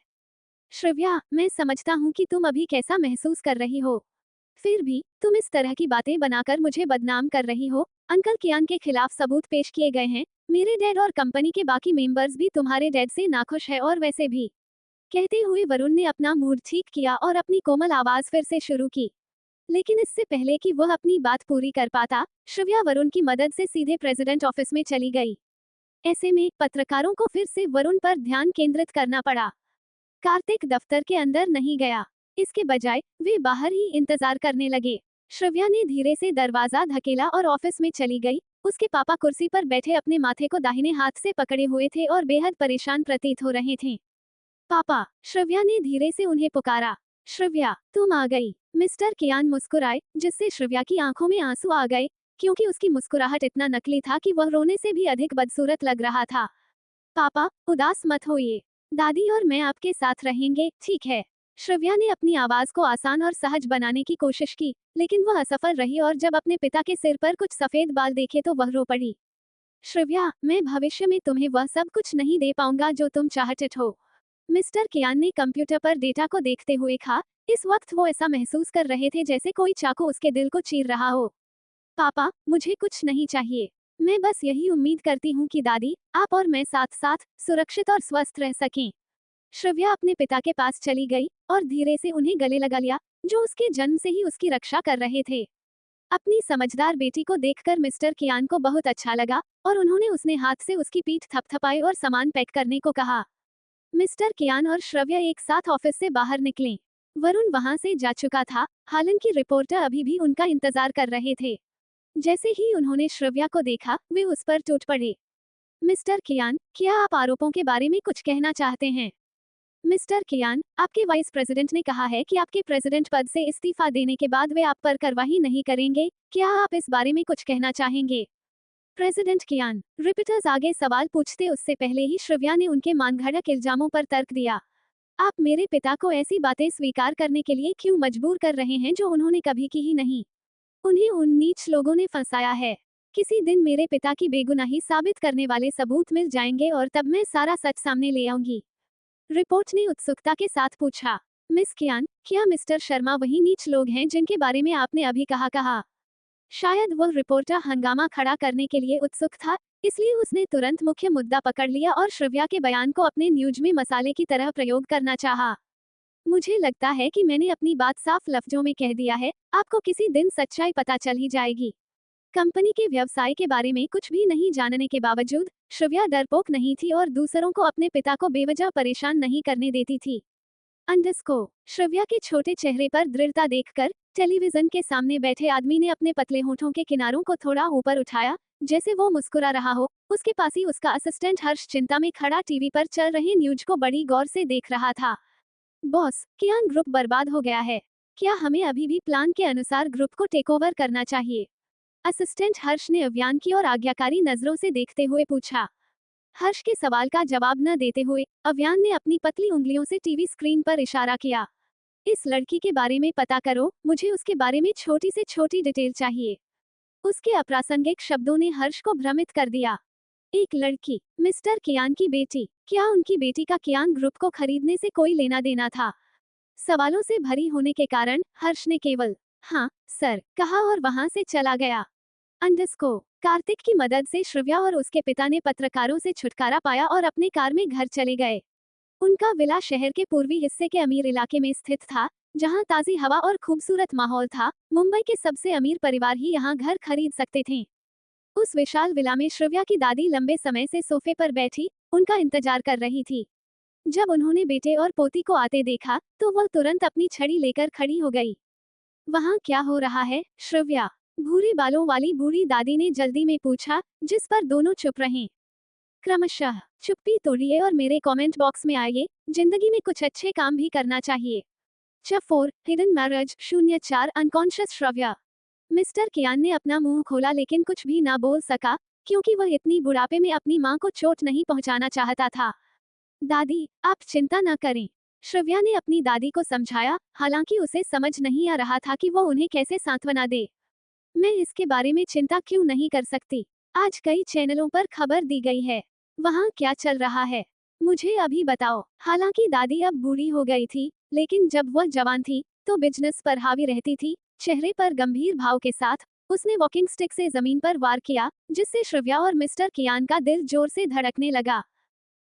श्रव्या, मैं समझता हूँ कि तुम अभी कैसा महसूस कर रही हो। फिर भी तुम इस तरह की बातें बनाकर मुझे बदनाम कर रही हो। अंकल कियान के खिलाफ सबूत पेश किए गए हैं। मेरे डैड और कंपनी के बाकी मेंबर्स भी तुम्हारे डैड से नाखुश है और वैसे भी। कहते हुए वरुण ने अपना मूड ठीक किया और अपनी कोमल आवाज फिर से शुरू की। लेकिन इससे पहले कि वह अपनी बात पूरी कर पाता, श्रव्या वरुण की मदद से सीधे प्रेसिडेंट ऑफिस में चली गई। ऐसे में पत्रकारों को फिर से वरुण पर ध्यान केंद्रित करना पड़ा। कार्तिक दफ्तर के अंदर नहीं गया। इसके बजाय वे बाहर ही इंतजार करने लगे। श्रव्या ने धीरे से दरवाजा धकेला और ऑफिस में चली गई। उसके पापा कुर्सी पर बैठे अपने माथे को दाहिने हाथ से पकड़े हुए थे और बेहद परेशान प्रतीत हो रहे थे। पापा, श्रव्या ने धीरे से उन्हें पुकारा। श्रव्या, तुम आ गई। मिस्टर कियान मुस्कुराए, जिससे श्रव्या की आंखों में आंसू आ गए, क्योंकि उसकी मुस्कुराहट इतना नकली था कि वह रोने से भी अधिक बदसूरत लग रहा था। पापा, उदास मत होइए। दादी और मैं आपके साथ रहेंगे, ठीक है? श्रव्या ने अपनी आवाज को आसान और सहज बनाने की कोशिश की, लेकिन वह असफल रही और जब अपने पिता के सिर पर कुछ सफेद बाल देखे तो वह रो पड़ी। श्रव्या, मैं भविष्य में तुम्हें वह सब कुछ नहीं दे पाऊंगा जो तुम चाहते हो। मिस्टर कियान ने कंप्यूटर पर डेटा को देखते हुए कहा। इस वक्त वो ऐसा महसूस कर रहे थे जैसे कोई चाकू उसके दिल को चीर रहा हो। पापा, मुझे कुछ नहीं चाहिए। मैं बस यही उम्मीद करती हूँ कि दादी, आप और मैं साथ साथ सुरक्षित और स्वस्थ रह सकें। श्रव्या अपने पिता के पास चली गई और धीरे से उन्हें गले लगा लिया, जो उसके जन्म से ही उसकी रक्षा कर रहे थे। अपनी समझदार बेटी को देखकर मिस्टर कियान को बहुत अच्छा लगा और उन्होंने उसने हाथ से उसकी पीठ थपथपाई और सामान पैक करने को कहा। मिस्टर कियान और श्रव्या एक साथ ऑफिस से बाहर निकले। वरुण वहां से जा चुका था, हालांकि रिपोर्टर अभी भी उनका इंतजार कर रहे थे। जैसे ही उन्होंने श्रव्या को देखा, वे उस पर टूट पड़े। मिस्टर कियान, क्या आप आरोपों के बारे में कुछ कहना चाहते हैं? मिस्टर कियान, आपके वाइस प्रेसिडेंट ने कहा है कि आपके प्रेसिडेंट पद से इस्तीफा देने के बाद वे आप पर कार्रवाई नहीं करेंगे। क्या आप इस बारे में कुछ कहना चाहेंगे? प्रेसिडेंट कियान, रिपोर्टर्स आगे सवाल पूछते उससे पहले ही श्रव्या ने उनके मानघड़क इल्जामों पर तर्क दिया। आप मेरे पिता को ऐसी बातें स्वीकार करने के लिए क्यों मजबूर कर रहे हैं जो उन्होंने कभी की ही नहीं? उन्हें उन नीच लोगों ने फंसाया है। किसी दिन मेरे पिता की बेगुनाही साबित करने वाले सबूत मिल जाएंगे और तब मैं सारा सच सामने ले आऊंगी। रिपोर्ट ने उत्सुकता के साथ पूछा। मिस कियान, क्या मिस्टर शर्मा वही नीच लोग हैं जिनके बारे में आपने अभी कहा? शायद वह रिपोर्टर हंगामा खड़ा करने के लिए उत्सुक था, इसलिए उसने तुरंत मुख्य मुद्दा पकड़ लिया और श्रव्या के बयान को अपने न्यूज में मसाले की तरह प्रयोग करना चाहा। मुझे लगता है कि मैंने अपनी बात साफ लफ्जों में कह दिया है, आपको किसी दिन सच्चाई पता चल ही जाएगी। कंपनी के व्यवसाय के बारे में कुछ भी नहीं जानने के बावजूद श्रव्या डरपोक नहीं थी और दूसरों को अपने पिता को बेवजह परेशान नहीं करने देती थी। अंडरस्को। श्रव्या के छोटे चेहरे पर दृढ़ता देखकर टेलीविजन के सामने बैठे आदमी ने अपने पतले होठों के किनारों को थोड़ा ऊपर उठाया, जैसे वो मुस्कुरा रहा हो। उसके पास ही उसका असिस्टेंट हर्ष चिंता में खड़ा टीवी पर चल रहे न्यूज को बड़ी गौर से देख रहा था। बॉस, कियान ग्रुप बर्बाद हो गया है। क्या हमें अभी भी प्लान के अनुसार ग्रुप को टेकओवर करना चाहिए? असिस्टेंट हर्ष ने अव्यान की और आज्ञाकारी नजरों से देखते हुए पूछा। हर्ष के सवाल का जवाब न देते हुए अव्यान ने अपनी पतली उंगलियों से टीवी स्क्रीन पर इशारा किया। इस लड़की के बारे में पता करो, मुझे उसके बारे में छोटी से छोटी डिटेल चाहिए। उसके अप्रासंगिक शब्दों ने हर्ष को भ्रमित कर दिया। एक लड़की, मिस्टर कियान की बेटी, क्या उनकी बेटी का कियान ग्रुप को खरीदने से कोई लेना देना था? सवालों से भरी होने के कारण हर्ष ने केवल हाँ सर कहा और वहां से चला गया। अंडरस्को। कार्तिक की मदद से श्रव्या और उसके पिता ने पत्रकारों से छुटकारा पाया और अपने कार में घर चले गए। उनका विला शहर के पूर्वी हिस्से के अमीर इलाके में स्थित था, जहां ताजी हवा और खूबसूरत माहौल था। मुंबई के सबसे अमीर परिवार ही यहां घर खरीद सकते थे। उस विशाल विला में श्रव्या की दादी लंबे समय से सोफे पर बैठी उनका इंतजार कर रही थी। जब उन्होंने बेटे और पोती को आते देखा तो वह तुरंत अपनी छड़ी लेकर खड़ी हो गई। वहां क्या हो रहा है, श्रव्या? भूरे बालों वाली बूढ़ी दादी ने जल्दी में पूछा, जिस पर दोनों चुप रहे। क्रमशः चुप्पी तोड़िए और मेरे कमेंट बॉक्स में आइए। जिंदगी में कुछ अच्छे काम भी करना चाहिए। Chapter 4 hidden marriage 04 unconscious Shravya. Mister Kiyan ने अपना मुंह खोला लेकिन कुछ भी ना बोल सका, क्योंकि वह इतनी बुढ़ापे में अपनी मां को चोट नहीं पहुंचाना चाहता था। दादी, आप चिंता न करें, श्रव्या ने अपनी दादी को समझाया, हालांकि उसे समझ नहीं आ रहा था कि वो उन्हें कैसे सांत्वना दे। मैं इसके बारे में चिंता क्यों नहीं कर सकती? आज कई चैनलों पर खबर दी गई है। वहाँ क्या चल रहा है, मुझे अभी बताओ। हालांकि दादी अब बूढ़ी हो गई थी, लेकिन जब वह जवान थी तो बिजनेस पर हावी रहती थी। चेहरे पर गंभीर भाव के साथ उसने वॉकिंग स्टिक से जमीन पर वार किया, जिससे श्रव्या और मिस्टर कियान का दिल जोर से धड़कने लगा।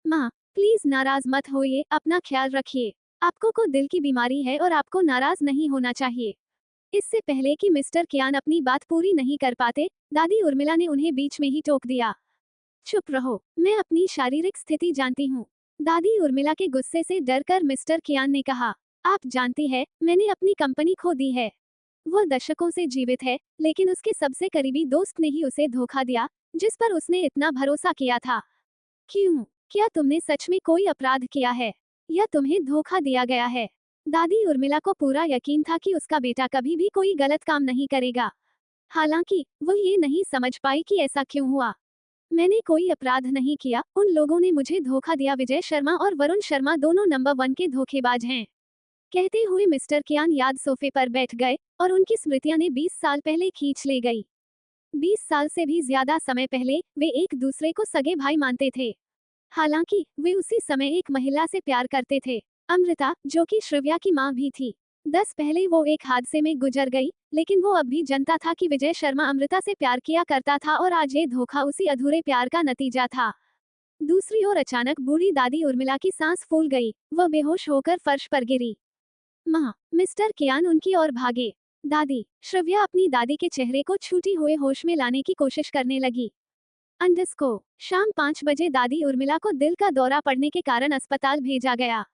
माँ, प्लीज नाराज मत होइए, अपना ख्याल रखिए। आपको को दिल की बीमारी है और आपको नाराज नहीं होना चाहिए। इससे पहले कि मिस्टर कियान अपनी बात पूरी नहीं कर पाते, दादी उर्मिला ने उन्हें बीच में ही टोक दिया। चुप रहो, मैं अपनी शारीरिक स्थिति जानती हूँ। दादी उर्मिला के गुस्से से डरकर मिस्टर कियान ने कहा, आप जानती है, मैंने अपनी कंपनी खो दी है। वह दशकों से जीवित है, लेकिन उसके सबसे करीबी दोस्त ने ही उसे धोखा दिया, जिस पर उसने इतना भरोसा किया था। क्यों? क्या तुमने सच में कोई अपराध किया है, या तुम्हें धोखा दिया गया है? दादी उर्मिला को पूरा यकीन था कि उसका बेटा कभी भी कोई गलत काम नहीं करेगा। हालांकि वह ये नहीं समझ पाई कि ऐसा क्यों हुआ। मैंने कोई अपराध नहीं किया, उन लोगों ने मुझे धोखा दिया। विजय शर्मा और वरुण शर्मा दोनों नंबर 1 के धोखेबाज हैं। कहते हुए मिस्टर कियान याद सोफे पर बैठ गए और उनकी स्मृतियां ने 20 साल पहले खींच ले गई। 20 साल से भी ज्यादा समय पहले वे एक दूसरे को सगे भाई मानते थे। हालांकि वे उसी समय एक महिला से प्यार करते थे, अमृता, जो कि श्रव्या की मां भी थी। 10 पहले वो एक हादसे में गुजर गई, लेकिन वो अब भी जानता था कि विजय शर्मा अमृता से प्यार किया करता था और आज ये धोखा उसी अधूरे प्यार का नतीजा था। दूसरी ओर अचानक बूढ़ी दादी उर्मिला की सांस फूल गई, वह बेहोश होकर फर्श पर गिरी। माँ, मिस्टर कियान उनकी ओर भागे। दादी, श्रव्या अपनी दादी के चेहरे को छूटी हुए होश में लाने की कोशिश करने लगी। शाम 5 बजे दादी उर्मिला को दिल का दौरा पड़ने के कारण अस्पताल भेजा गया।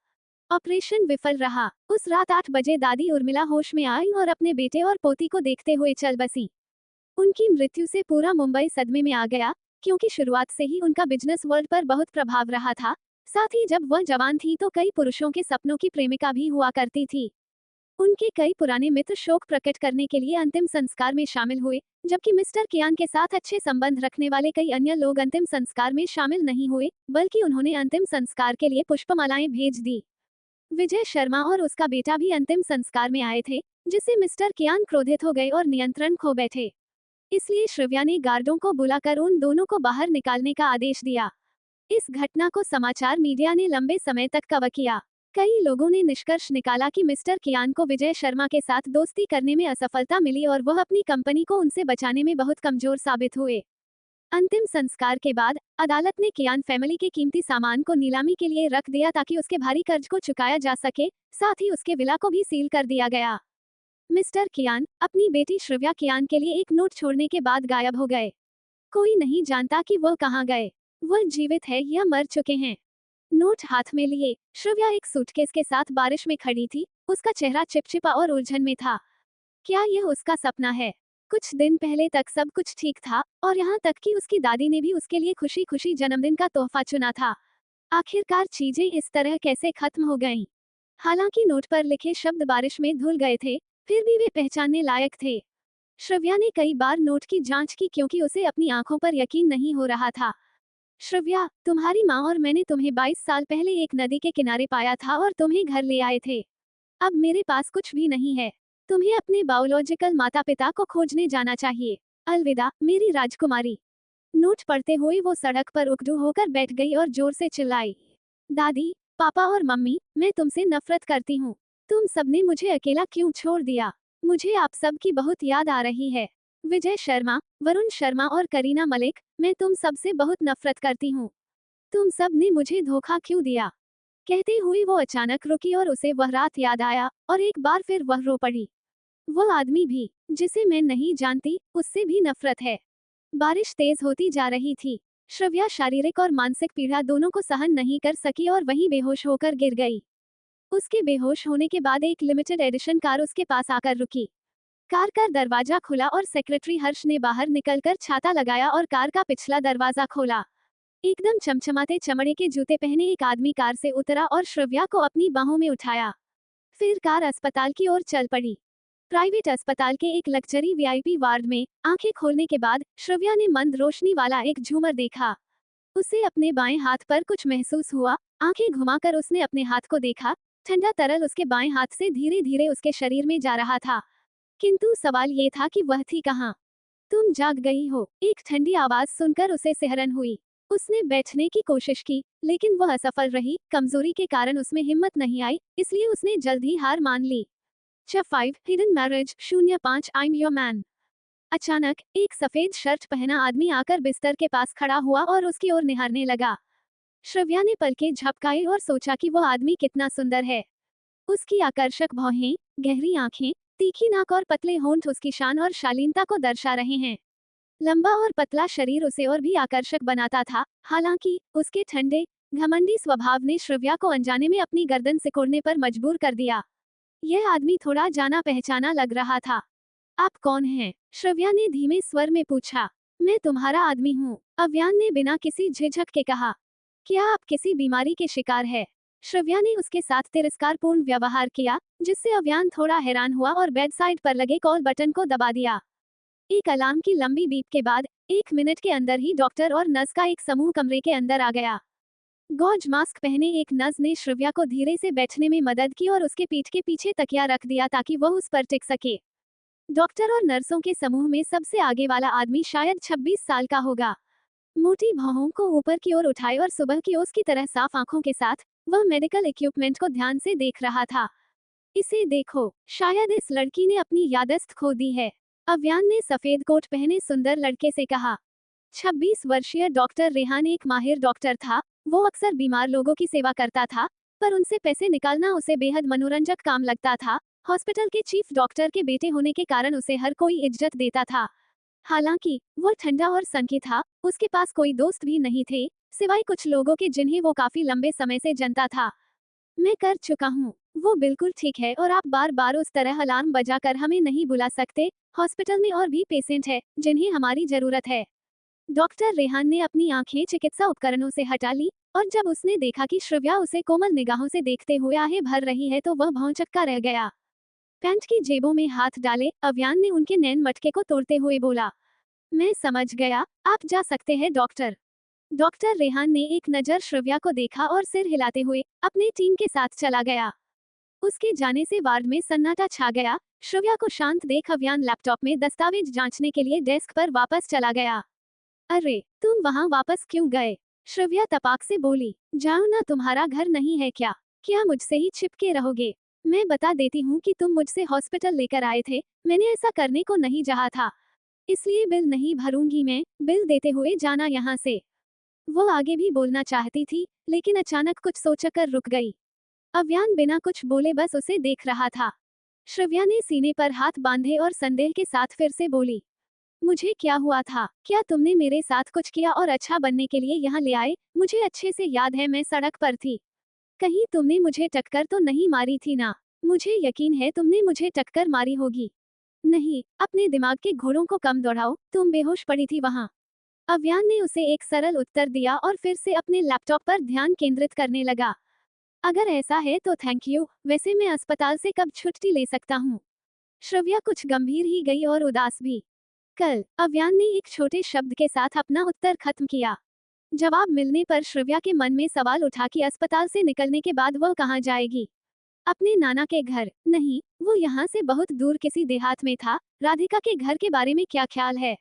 ऑपरेशन विफल रहा। उस रात 8 बजे दादी उर्मिला होश में आई और अपने बेटे और पोती को देखते हुए चल बसी। उनकी मृत्यु से पूरा मुंबई सदमे में आ गया, क्योंकि शुरुआत से ही उनका बिजनेस वर्ल्ड पर बहुत प्रभाव रहा था। साथ ही जब वह जवान थी तो कई पुरुषों के सपनों की प्रेमिका भी हुआ करती थी। उनके कई पुराने मित्र शोक प्रकट करने के लिए अंतिम संस्कार में शामिल हुए, जबकि मिस्टर कियान के साथ अच्छे संबंध रखने वाले कई अन्य लोग अंतिम संस्कार में शामिल नहीं हुए, बल्कि उन्होंने अंतिम संस्कार के लिए पुष्पमालाएं भेज दी। विजय शर्मा और उसका बेटा भी अंतिम संस्कार में आए थे, जिससे मिस्टर कियान क्रोधित हो गए और नियंत्रण खो बैठे। इसलिए श्रव्या ने गार्डों को बुलाकर उन दोनों को बाहर निकालने का आदेश दिया। इस घटना को समाचार मीडिया ने लंबे समय तक कवर किया। कई लोगों ने निष्कर्ष निकाला कि मिस्टर कियान को विजय शर्मा के साथ दोस्ती करने में असफलता मिली और वह अपनी कंपनी को उनसे बचाने में बहुत कमजोर साबित हुए। अंतिम संस्कार के बाद अदालत ने कियान फैमिली के कीमती सामान को नीलामी के लिए रख दिया ताकि उसके भारी कर्ज को चुकाया जा सके, साथ ही उसके विला को भी सील कर दिया गया। मिस्टर कियान अपनी बेटी श्रव्या कियान के लिए एक नोट छोड़ने के बाद गायब हो गए। कोई नहीं जानता कि वह कहाँ गए, वह जीवित है या मर चुके हैं। नोट हाथ में लिए श्रव्या एक सूटकेस के साथ बारिश में खड़ी थी, उसका चेहरा चिपचिपा और उलझन में था। क्या यह उसका सपना है? कुछ दिन पहले तक सब कुछ ठीक था, और यहाँ तक कि उसकी दादी ने भी उसके लिए खुशी खुशी जन्मदिन का तोहफा चुना था। आखिरकार चीजें इस तरह कैसे खत्म हो गईं? हालांकि नोट पर लिखे शब्द बारिश में धुल गए थे, फिर भी वे पहचानने लायक थे। श्रव्या ने कई बार नोट की जांच की क्योंकि उसे अपनी आंखों पर यकीन नहीं हो रहा था। श्रव्या, तुम्हारी माँ और मैंने तुम्हें 22 साल पहले एक नदी के किनारे पाया था और तुम्हें घर ले आए थे। अब मेरे पास कुछ भी नहीं है। तुम्हें अपने बायोलॉजिकल माता पिता को खोजने जाना चाहिए। अलविदा, मेरी राजकुमारी। नोट पढ़ते हुए वो सड़क पर उकड़ू होकर बैठ गई और जोर से चिल्लाई, दादी, पापा और मम्मी, मैं तुमसे नफरत करती हूँ। तुम सबने मुझे अकेला क्यों छोड़ दिया? मुझे आप सब की बहुत याद आ रही है। विजय शर्मा, वरुण शर्मा और करीना मलिक, मैं तुम सबसे बहुत नफरत करती हूँ। तुम सब ने मुझे धोखा क्यों दिया? कहते हुए वो अचानक रुकी और उसे वह रात याद आया, और एक बार फिर वह रो पड़ी। वह आदमी भी, जिसे मैं नहीं जानती, उससे भी नफरत है। बारिश तेज होती जा रही थी। श्रव्या शारीरिक और मानसिक पीड़ा दोनों को सहन नहीं कर सकी और वहीं बेहोश होकर गिर गई। उसके बेहोश होने के बाद एक लिमिटेड एडिशन कार उसके पास आकर रुकी। कार का दरवाजा खुला और सेक्रेटरी हर्ष ने बाहर निकलकर छाता लगाया और कार का पिछला दरवाजा खोला। एकदम चमचमाते चमड़े के जूते पहने एक आदमी कार से उतरा और श्रव्या को अपनी बाहों में उठाया। फिर कार अस्पताल की ओर चल पड़ी। प्राइवेट अस्पताल के एक लग्जरी वीआईपी वार्ड में आंखें खोलने के बाद श्रव्या ने मंद रोशनी वाला एक झूमर देखा। उसे अपने बाएं हाथ पर कुछ महसूस हुआ। आंखें घुमाकर उसने अपने हाथ को देखा। ठंडा तरल उसके बाएं हाथ से धीरे धीरे उसके शरीर में जा रहा था। किंतु सवाल ये था कि वह थी कहाँ। तुम जाग गई हो, एक ठंडी आवाज सुनकर उसे सिहरन हुई। उसने बैठने की कोशिश की, लेकिन वह असफल रही। कमजोरी के कारण उसमें हिम्मत नहीं आई, इसलिए उसने जल्द ही हार मान ली। Chapter 5 hidden marriage 05 I am your man. अचानक एक सफेद शर्ट पहना आदमी आकर बिस्तर के पास खड़ा हुआ और उसकी ओर निहारने लगा। श्रव्या ने पलकें झपकाई और सोचा कि वह आदमी कितना सुंदर है। उसकी आकर्षक भौहें, गहरी आंखें, तीखी नाक और पतले होंठ उसकी शान और शालीनता को दर्शा रहे हैं। लंबा और पतला शरीर उसे और भी आकर्षक बनाता था। हालांकि उसके ठंडे, घमंडी स्वभाव ने श्रव्या को अनजाने में अपनी गर्दन सिकोड़ने पर मजबूर कर दिया। यह आदमी थोड़ा जाना पहचाना लग रहा था। आप कौन हैं? श्रव्या ने धीमे स्वर में पूछा। मैं तुम्हारा आदमी हूँ, अव्यान ने बिना किसी झिझक के कहा। क्या आप किसी बीमारी के शिकार है? श्रव्या ने उसके साथ तिरस्कारपूर्ण व्यवहार किया, जिससे अव्यान थोड़ा हैरान हुआ और बेडसाइड पर लगे कॉल बटन को दबा दिया। एक अलार्म की लंबी बीप के बाद 1 मिनट के अंदर ही डॉक्टर और नर्स का एक समूह कमरे के अंदर आ गया। गॉज मास्क पहने एक नर्स ने श्रव्या को धीरे से बैठने में मदद की और उसके पीठ के पीछे तकिया रख दिया ताकि वह उस पर टिक सके। डॉक्टर और नर्सों के समूह में सबसे आगे वाला आदमी शायद 26 साल का होगा। मोटी भौहों को ऊपर की ओर उठाए और सुबह की ओस की तरह साफ आंखों के साथ वह मेडिकल इक्विपमेंट को ध्यान से देख रहा था। इसे देखो, शायद इस लड़की ने अपनी याददाश्त खो दी है, अव्यान ने सफेद कोट पहने सुंदर लड़के से कहा। 26 वर्षीय डॉक्टर रेहान एक माहिर डॉक्टर था। वो अक्सर बीमार लोगों की सेवा करता था, पर उनसे पैसे निकालना उसे बेहद मनोरंजक काम लगता था। हॉस्पिटल के चीफ डॉक्टर के बेटे होने के कारण उसे हर कोई इज्जत देता था। हालांकि वो ठंडा और सनकी था, उसके पास कोई दोस्त भी नहीं थे, सिवाय कुछ लोगों के जिन्हें वो काफी लंबे समय से जानता था। मैं कर चुका हूँ, वो बिल्कुल ठीक है और आप बार बार उस तरह अलार्म बजाकर हमें नहीं बुला सकते। हॉस्पिटल में और भी पेशेंट है जिन्हें हमारी जरूरत है। डॉक्टर रेहान ने अपनी आंखें चिकित्सा उपकरणों से हटा ली और जब उसने देखा कि श्रव्या उसे कोमल निगाहों से देखते हुए आहें भर रही है तो वह भौंचक्का रह गया। पैंट की जेबों में हाथ डाले अव्यान ने उनके नैन मटके को तोड़ते हुए बोला, मैं समझ गया, आप जा सकते हैं डॉक्टर। डॉक्टर रेहान ने एक नजर श्रव्या को देखा और सिर हिलाते हुए अपने टीम के साथ चला गया। उसके जाने से वार्ड में सन्नाटा छा गया। श्रव्या को शांत देख अव्यान लैपटॉप में दस्तावेज जांचने के लिए डेस्क पर वापस चला गया। अरे, तुम वहां वापस क्यों गए? श्रव्या तपाक से बोली, जाओ ना, तुम्हारा घर नहीं है क्या? क्या मुझसे ही छिपके रहोगे? मैं बता देती हूँ कि तुम मुझसे हॉस्पिटल लेकर आए थे, मैंने ऐसा करने को नहीं चाहा था, इसलिए बिल नहीं भरूंगी मैं, बिल देते हुए जाना यहाँ से। वो आगे भी बोलना चाहती थी, लेकिन अचानक कुछ सोचकर रुक गई। अव्यान बिना कुछ बोले बस उसे देख रहा था। श्रव्या ने सीने पर हाथ बांधे और संदेह के साथ फिर से बोली, मुझे क्या हुआ था? क्या तुमने मेरे साथ कुछ किया और अच्छा बनने के लिए यहाँ ले आए? मुझे अच्छे से याद है मैं सड़क पर थी। कहीं तुमने मुझे टक्कर तो नहीं मारी थी ना? मुझे यकीन है तुमने मुझे टक्कर मारी होगी। नहीं, अपने दिमाग के घोड़ों को कम दौड़ाओ, तुम बेहोश पड़ी थी वहाँ। अव्यान ने उसे एक सरल उत्तर दिया और फिर से अपने लैपटॉप पर ध्यान केंद्रित करने लगा। अगर ऐसा है तो थैंक यू, वैसे मैं अस्पताल से कब छुट्टी ले सकता हूँ? श्रव्या कुछ गंभीर ही गई और उदास भी। कल, अव्यान ने एक छोटे शब्द के साथ अपना उत्तर खत्म किया। जवाब मिलने पर श्रव्या के मन में सवाल उठा कि अस्पताल से निकलने के बाद वह कहाँ जाएगी? अपने नाना के घर? नहीं, वो यहाँ से बहुत दूर किसी देहात में था। राधिका के घर के बारे में क्या ख्याल है?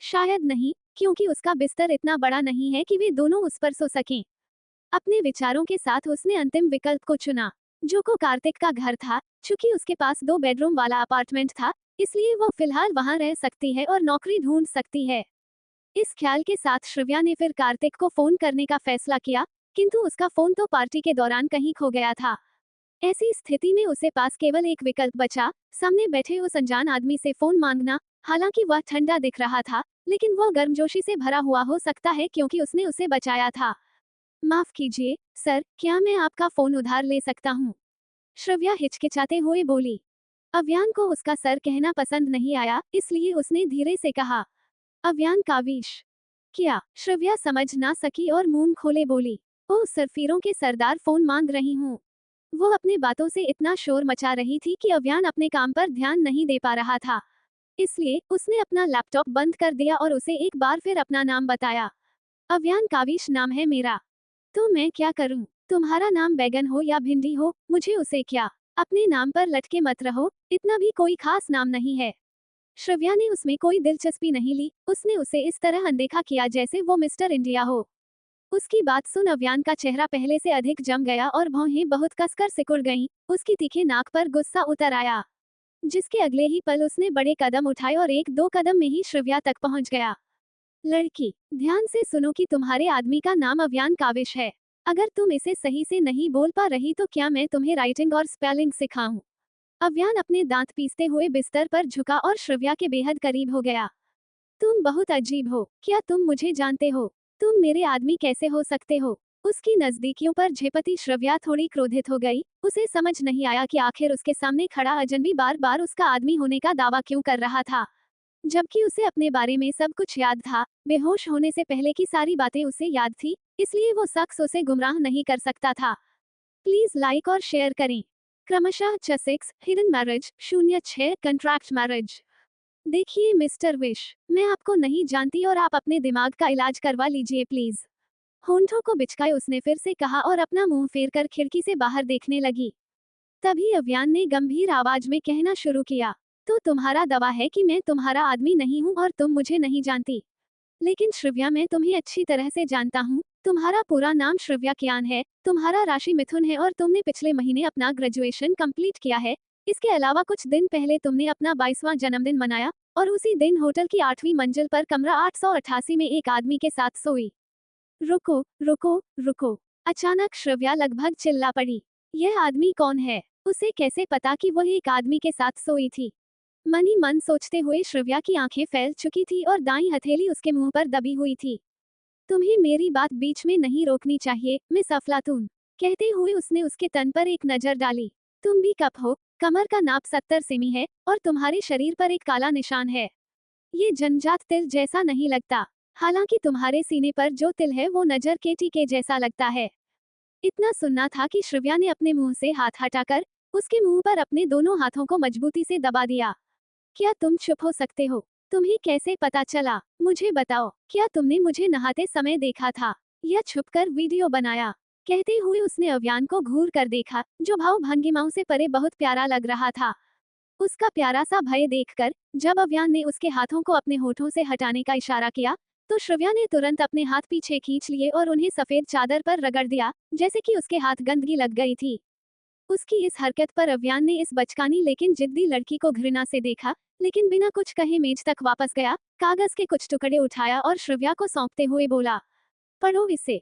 शायद नहीं, क्योंकि उसका बिस्तर इतना बड़ा नहीं है कि वे दोनों उस पर सो सकें। अपने विचारों के साथ उसने अंतिम विकल्प को चुना, जो को कार्तिक का घर था। चूंकि उसके पास 2 बेडरूम वाला अपार्टमेंट था, इसलिए वो फिलहाल वहां रह सकती है और नौकरी ढूंढ सकती है। इस ख्याल के साथ श्रव्या ने फिर कार्तिक को फोन करने का फैसला किया, किंतु उसका फोन तो पार्टी के दौरान कहीं खो गया था। ऐसी स्थिति में उसे पास केवल एक विकल्प बचा, सामने बैठे उस अनजान आदमी से फोन मांगना। हालांकि वह ठंडा दिख रहा था, लेकिन वह गर्मजोशी से भरा हुआ हो सकता है क्योंकि उसने उसे बचाया था। माफ कीजिए सर, क्या मैं आपका फोन उधार ले सकता हूँ? श्रव्या हिचकिचाते हुए बोली। अव्यान को उसका सर कहना पसंद नहीं आया, इसलिए उसने धीरे से कहा, अव्यान काविश। क्या? श्रव्या समझ ना सकी और मुंह खोले बोली, ओह सरफिरों के सरदार फोन मांग रही हूँ। वो अपने बातों से इतना शोर मचा रही थी कि अव्यान अपने काम पर ध्यान नहीं दे पा रहा था। इसलिए उसने अपना लैपटॉप बंद कर दिया और उसे एक बार फिर अपना नाम बताया। अव्यान काविश नाम है मेरा। तो मैं क्या करूं? तुम्हारा नाम बैगन हो या भिंडी हो, मुझे उसे क्या। अपने नाम पर लटके मत रहो, इतना भी कोई खास नाम नहीं है। श्रव्या ने उसमें कोई दिलचस्पी नहीं ली, उसने उसे इस तरह अनदेखा किया जैसे वो मिस्टर इंडिया हो। उसकी बात सुन अव्यान का चेहरा पहले से अधिक जम गया और भौहें बहुत कसकर सिकुड़ गईं, उसकी तीखे नाक पर गुस्सा उतर आया। जिसके अगले ही पल उसने बड़े कदम उठाए और एक दो कदम में ही श्रव्या तक पहुंच गया। लड़की, ध्यान से सुनो कि तुम्हारे आदमी का नाम अव्यान काविश है। अगर तुम इसे सही से नहीं बोल पा रही तो क्या मैं तुम्हें राइटिंग और स्पेलिंग सिखाऊं? अव्यान अपने दांत पीसते हुए बिस्तर पर झुका और श्रव्या के बेहद करीब हो गया। तुम बहुत अजीब हो, क्या तुम मुझे जानते हो? तुम मेरे आदमी कैसे हो सकते हो? उसकी नजदीकियों पर झेपती श्रव्या थोड़ी क्रोधित हो गई, उसे समझ नहीं आया कि आखिर उसके सामने खड़ा अजनबी बार बार उसका आदमी होने का दावा क्यों कर रहा था, जबकि उसे अपने बारे में सब कुछ याद था। बेहोश होने से पहले की सारी बातें उसे याद थी, इसलिए वो शख्स उसे गुमराह नहीं कर सकता था। प्लीज लाइक और शेयर करें। क्रमशः 6 हिडन मैरिज 06 कंट्रैक्ट मैरिज। देखिए मिस्टर विश, मैं आपको नहीं जानती और आप अपने दिमाग का इलाज करवा लीजिए प्लीज। होंठों को बिचकाए उसने फिर से कहा और अपना मुंह फेरकर खिड़की से बाहर देखने लगी। तभी अव्यान ने गंभीर आवाज में कहना शुरू किया, तो तुम्हारा दावा है कि मैं तुम्हारा आदमी नहीं हूँ और तुम मुझे नहीं जानती। लेकिन श्रव्या, मैं तुम्हें अच्छी तरह से जानता हूँ। तुम्हारा पूरा नाम श्रव्या कियान है, तुम्हारा राशि मिथुन है और तुमने पिछले महीने अपना ग्रेजुएशन कंप्लीट किया है। इसके अलावा कुछ दिन पहले तुमने अपना 22वां जन्मदिन मनाया और उसी दिन होटल की 8वीं मंजिल पर कमरा 888 में एक आदमी के साथ सोई। रुको रुको रुको, अचानक श्रव्या लगभग चिल्ला पड़ी। यह आदमी कौन है? उसे कैसे पता कि वह एक आदमी के साथ सोई थी? मन ही मन सोचते हुए श्रव्या की आंखें फैल चुकी थी और दाईं हथेली उसके मुंह पर दबी हुई थी। तुम्हें मेरी बात बीच में नहीं रोकनी चाहिए, मिस अफलातून। कहते हुए उसने उसके तन पर एक नजर डाली। तुम भी कप हो, कमर का नाप 70 सेमी है और तुम्हारे शरीर पर एक काला निशान है। ये जन्मजात तिल जैसा नहीं लगता, हालांकि तुम्हारे सीने पर जो तिल है वो नजर के टीके जैसा लगता है। इतना सुनना था कि श्रव्या ने अपने मुंह से हाथ हटाकर उसके मुंह पर अपने दोनों हाथों को मजबूती से दबा दिया। क्या तुम चुप हो सकते हो? तुम्हें कैसे पता चला? मुझे बताओ, क्या तुमने मुझे नहाते समय देखा था या छुपकर वीडियो बनाया? कहते हुए उसने अव्यान को घूर कर देखा, जो भाव भंगिमाओं से परे बहुत प्यारा लग रहा था। उसका प्यारा सा भय देखकर जब अव्यान ने उसके हाथों को अपने होठों से हटाने का इशारा किया, तो श्रव्या ने तुरंत अपने हाथ पीछे खींच लिए और उन्हें सफेद चादर पर रगड़ दिया, जैसे कि उसके हाथ गंदगी लग गई थी। उसकी इस हरकत पर अव्यान ने इस बचकानी लेकिन जिद्दी लड़की को घृणा से देखा, लेकिन बिना कुछ कहे मेज तक वापस गया, कागज के कुछ टुकड़े उठाया और श्रव्या को सौंपते हुए बोला, पढ़ो इसे।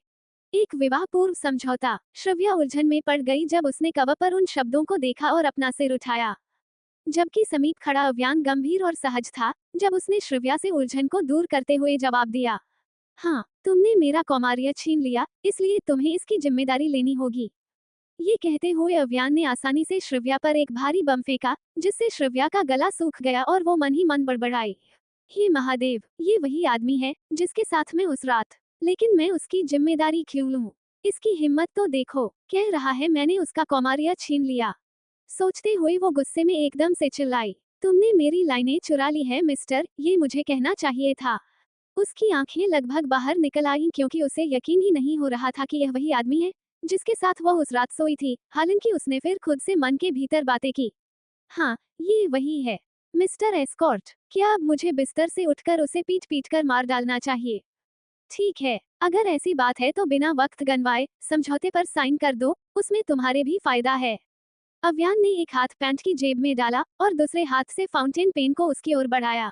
एक विवाह पूर्व समझौता। श्रव्या उलझन में पड़ गई जब उसने कवर पर उन शब्दों को देखा और अपना सिर उठाया, जबकि समीप खड़ा अव्यान गंभीर और सहज था। जब उसने श्रव्या से उलझन को दूर करते हुए जवाब दिया, हाँ, तुमने मेरा कौमार्य छीन लिया, इसलिए तुम्हें इसकी जिम्मेदारी लेनी होगी। ये कहते हुए अव्यान ने आसानी से श्रव्या पर एक भारी बम फेंका, जिससे श्रव्या का गला सूख गया और वो मन ही मन बड़बड़ाई, हे महादेव, ये वही आदमी है जिसके साथ मैं उस रात, लेकिन मैं उसकी जिम्मेदारी क्यों लूं? इसकी हिम्मत तो देखो, कह रहा है मैंने उसका कौमार्य छीन लिया। सोचते हुए वो गुस्से में एकदम से चिल्लाई, तुमने मेरी लाइनें चुरा ली है मिस्टर, ये मुझे कहना चाहिए था। उसकी आंखें लगभग बाहर निकल आईं क्योंकि उसे यकीन ही नहीं हो रहा था कि यह वही आदमी है जिसके साथ वह उस रात सोई थी। हालांकि उसने फिर खुद से मन के भीतर बातें की, हाँ, ये वही है। मिस्टर एस्कॉर्ट, क्या अब मुझे बिस्तर से उठकर उसे पीट पीट कर मार डालना चाहिए? ठीक है, अगर ऐसी बात है तो बिना वक्त गंवाए समझौते पर साइन कर दो, उसमें तुम्हारे भी फायदा है। अव्यान ने एक हाथ पैंट की जेब में डाला और दूसरे हाथ से फाउंटेन पेन को उसकी ओर बढ़ाया।